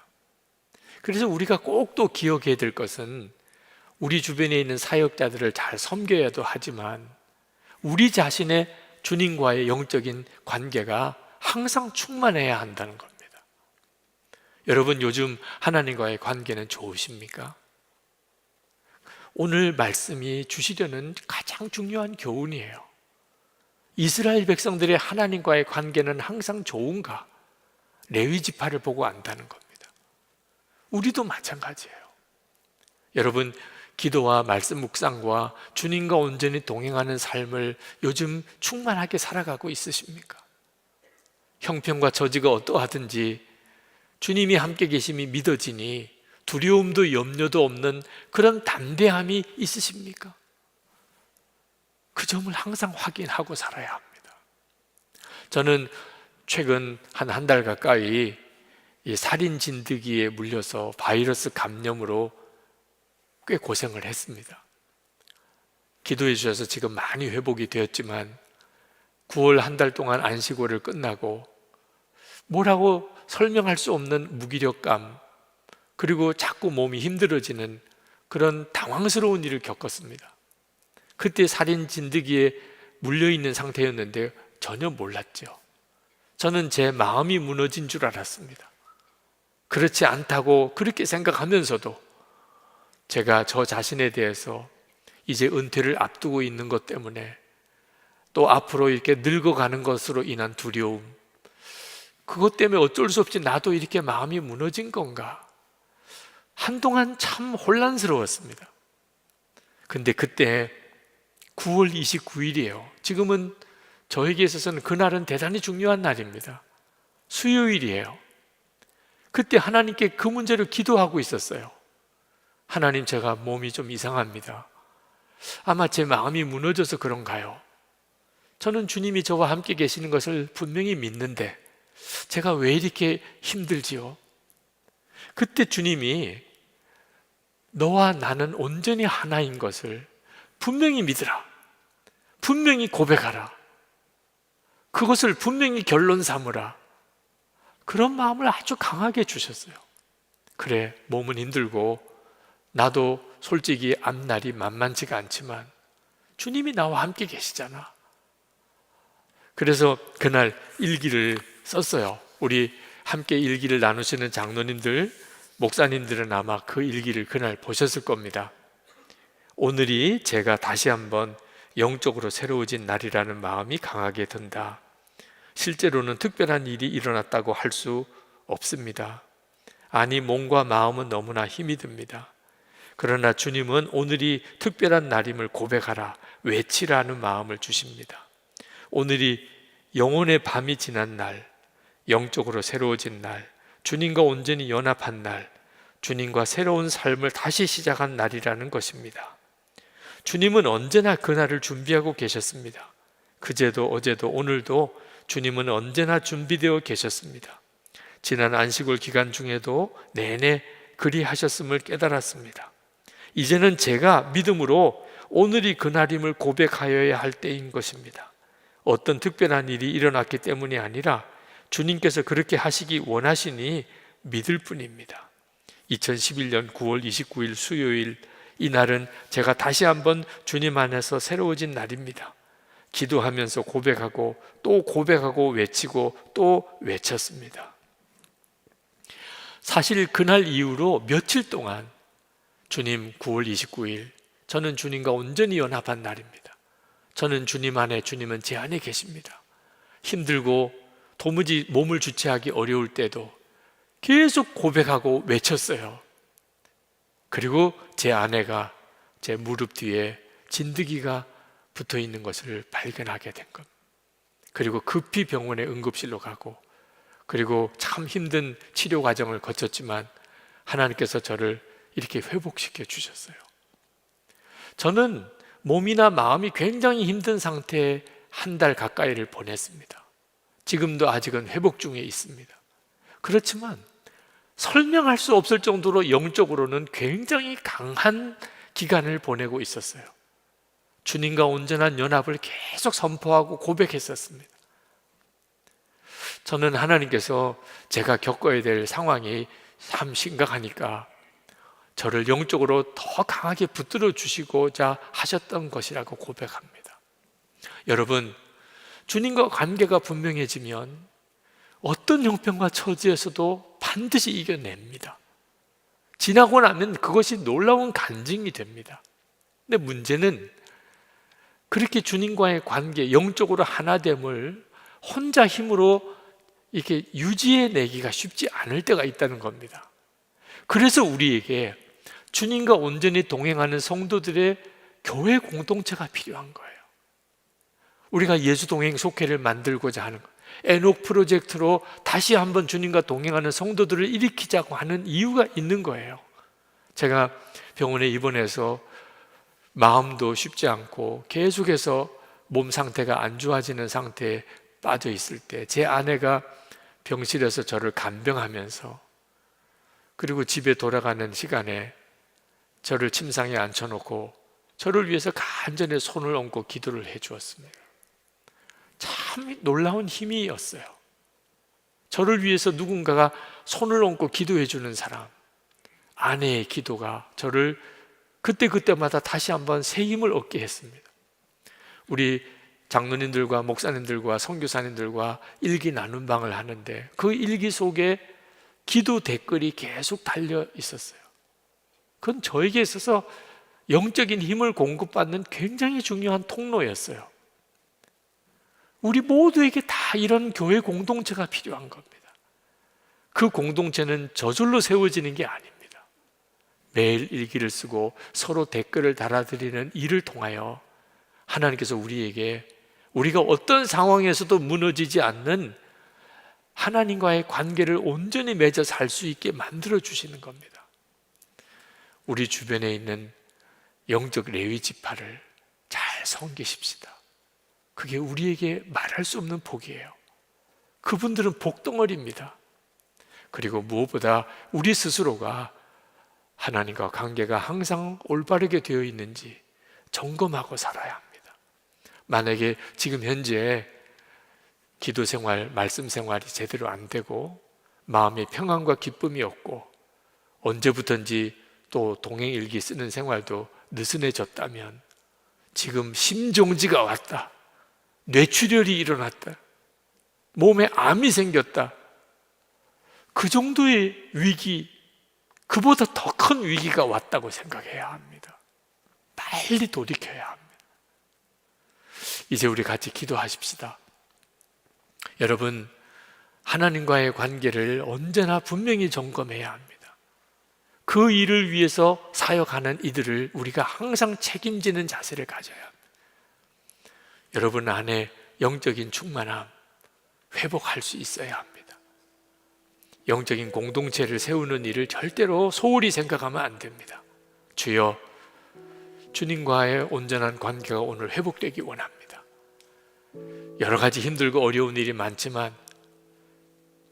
그래서 우리가 꼭 또 기억해야 될 것은 우리 주변에 있는 사역자들을 잘 섬겨야도 하지만 우리 자신의 주님과의 영적인 관계가 항상 충만해야 한다는 겁니다. 여러분, 요즘 하나님과의 관계는 좋으십니까? 오늘 말씀이 주시려는 가장 중요한 교훈이에요. 이스라엘 백성들의 하나님과의 관계는 항상 좋은가? 레위 지파를 보고 안다는 겁니다. 우리도 마찬가지예요. 여러분, 기도와 말씀 묵상과 주님과 온전히 동행하는 삶을 요즘 충만하게 살아가고 있으십니까? 형편과 처지가 어떠하든지 주님이 함께 계심이 믿어지니 두려움도 염려도 없는 그런 담대함이 있으십니까? 그 점을 항상 확인하고 살아야 합니다. 저는 최근 한 달 가까이 이 살인 진드기에 물려서 바이러스 감염으로 꽤 고생을 했습니다. 기도해 주셔서 지금 많이 회복이 되었지만 9월 한 달 동안 안식월을 끝나고 뭐라고 설명할 수 없는 무기력감, 그리고 자꾸 몸이 힘들어지는 그런 당황스러운 일을 겪었습니다. 그때 살인 진드기에 물려있는 상태였는데 전혀 몰랐죠. 저는 제 마음이 무너진 줄 알았습니다. 그렇지 않다고 그렇게 생각하면서도 제가 저 자신에 대해서 이제 은퇴를 앞두고 있는 것 때문에 또 앞으로 이렇게 늙어가는 것으로 인한 두려움, 그것 때문에 어쩔 수 없이 나도 이렇게 마음이 무너진 건가? 한동안 참 혼란스러웠습니다. 근데 그때 9월 29일이에요. 지금은 저에게 있어서는 그날은 대단히 중요한 날입니다. 수요일이에요. 그때 하나님께 그 문제를 기도하고 있었어요. 하나님, 제가 몸이 좀 이상합니다. 아마 제 마음이 무너져서 그런가요? 저는 주님이 저와 함께 계시는 것을 분명히 믿는데 제가 왜 이렇게 힘들지요? 그때 주님이 너와 나는 온전히 하나인 것을 분명히 믿으라, 분명히 고백하라, 그것을 분명히 결론 삼으라, 그런 마음을 아주 강하게 주셨어요. 그래, 몸은 힘들고 나도 솔직히 앞날이 만만치가 않지만 주님이 나와 함께 계시잖아. 그래서 그날 일기를 썼어요. 우리 함께 일기를 나누시는 장로님들, 목사님들은 아마 그 일기를 그날 보셨을 겁니다. 오늘이 제가 다시 한번 영적으로 새로워진 날이라는 마음이 강하게 든다. 실제로는 특별한 일이 일어났다고 할 수 없습니다. 아니, 몸과 마음은 너무나 힘이 듭니다. 그러나 주님은 오늘이 특별한 날임을 고백하라, 외치라는 마음을 주십니다. 오늘이 영혼의 밤이 지난 날, 영적으로 새로워진 날, 주님과 온전히 연합한 날, 주님과 새로운 삶을 다시 시작한 날이라는 것입니다. 주님은 언제나 그날을 준비하고 계셨습니다. 그제도 어제도 오늘도 주님은 언제나 준비되어 계셨습니다. 지난 안식월 기간 중에도 내내 그리하셨음을 깨달았습니다. 이제는 제가 믿음으로 오늘이 그날임을 고백하여야 할 때인 것입니다. 어떤 특별한 일이 일어났기 때문이 아니라 주님께서 그렇게 하시기 원하시니 믿을 뿐입니다. 2011년 9월 29일 수요일, 이 날은 제가 다시 한번 주님 안에서 새로워진 날입니다. 기도하면서 고백하고 또 고백하고 외치고 또 외쳤습니다. 사실 그날 이후로 며칠 동안 주님 9월 29일, 저는 주님과 온전히 연합한 날입니다. 저는 주님 안에, 주님은 제 안에 계십니다. 힘들고 도무지 몸을 주체하기 어려울 때도 계속 고백하고 외쳤어요. 그리고 제 아내가 제 무릎 뒤에 진드기가 붙어 있는 것을 발견하게 된 것. 그리고 급히 병원에 응급실로 가고, 그리고 참 힘든 치료 과정을 거쳤지만 하나님께서 저를 이렇게 회복시켜 주셨어요. 저는 몸이나 마음이 굉장히 힘든 상태에 한 달 가까이를 보냈습니다. 지금도 아직은 회복 중에 있습니다. 그렇지만 설명할 수 없을 정도로 영적으로는 굉장히 강한 기간을 보내고 있었어요. 주님과 온전한 연합을 계속 선포하고 고백했었습니다. 저는 하나님께서 제가 겪어야 될 상황이 참 심각하니까 저를 영적으로 더 강하게 붙들어 주시고자 하셨던 것이라고 고백합니다. 여러분, 주님과 관계가 분명해지면 어떤 형편과 처지에서도 반드시 이겨냅니다. 지나고 나면 그것이 놀라운 간증이 됩니다. 근데 문제는 그렇게 주님과의 관계, 영적으로 하나됨을 혼자 힘으로 이렇게 유지해내기가 쉽지 않을 때가 있다는 겁니다. 그래서 우리에게 주님과 온전히 동행하는 성도들의 교회 공동체가 필요한 거예요. 우리가 예수 동행 속회를 만들고자 하는 거예요. 에녹 프로젝트로 다시 한번 주님과 동행하는 성도들을 일으키자고 하는 이유가 있는 거예요. 제가 병원에 입원해서 마음도 쉽지 않고 계속해서 몸 상태가 안 좋아지는 상태에 빠져 있을 때 제 아내가 병실에서 저를 간병하면서, 그리고 집에 돌아가는 시간에 저를 침상에 앉혀놓고 저를 위해서 간절히 손을 얹고 기도를 해 주었습니다. 참 놀라운 힘이었어요. 저를 위해서 누군가가 손을 얹고 기도해 주는 사람, 아내의 기도가 저를 그때그때마다 다시 한번 새 힘을 얻게 했습니다. 우리 장로님들과 목사님들과 선교사님들과 일기 나눔 방을 하는데 그 일기 속에 기도 댓글이 계속 달려 있었어요. 그건 저에게 있어서 영적인 힘을 공급받는 굉장히 중요한 통로였어요. 우리 모두에게 다 이런 교회 공동체가 필요한 겁니다. 그 공동체는 저절로 세워지는 게 아닙니다. 매일 일기를 쓰고 서로 댓글을 달아드리는 일을 통하여 하나님께서 우리에게 우리가 어떤 상황에서도 무너지지 않는 하나님과의 관계를 온전히 맺어 살 수 있게 만들어 주시는 겁니다. 우리 주변에 있는 영적 레위 지파를 잘 섬기십시다. 그게 우리에게 말할 수 없는 복이에요. 그분들은 복덩어리입니다. 그리고 무엇보다 우리 스스로가 하나님과 관계가 항상 올바르게 되어 있는지 점검하고 살아야 합니다. 만약에 지금 현재 기도 생활, 말씀 생활이 제대로 안 되고 마음의 평안과 기쁨이 없고 언제부턴지 또 동행일기 쓰는 생활도 느슨해졌다면 지금 심정지가 왔다, 뇌출혈이 일어났다, 몸에 암이 생겼다, 그 정도의 위기, 그보다 더 큰 위기가 왔다고 생각해야 합니다. 빨리 돌이켜야 합니다. 이제 우리 같이 기도하십시다. 여러분, 하나님과의 관계를 언제나 분명히 점검해야 합니다. 그 일을 위해서 사역하는 이들을 우리가 항상 책임지는 자세를 가져야 합니다. 여러분 안에 영적인 충만함 회복할 수 있어야 합니다. 영적인 공동체를 세우는 일을 절대로 소홀히 생각하면 안 됩니다. 주여, 주님과의 온전한 관계가 오늘 회복되기 원합니다. 여러 가지 힘들고 어려운 일이 많지만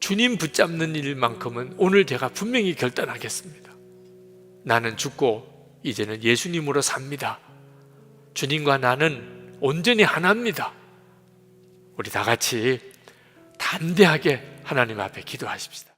주님 붙잡는 일만큼은 오늘 제가 분명히 결단하겠습니다. 나는 죽고 이제는 예수님으로 삽니다. 주님과 나는 온전히 하나입니다. 우리 다 같이 담대하게 하나님 앞에 기도하십시다.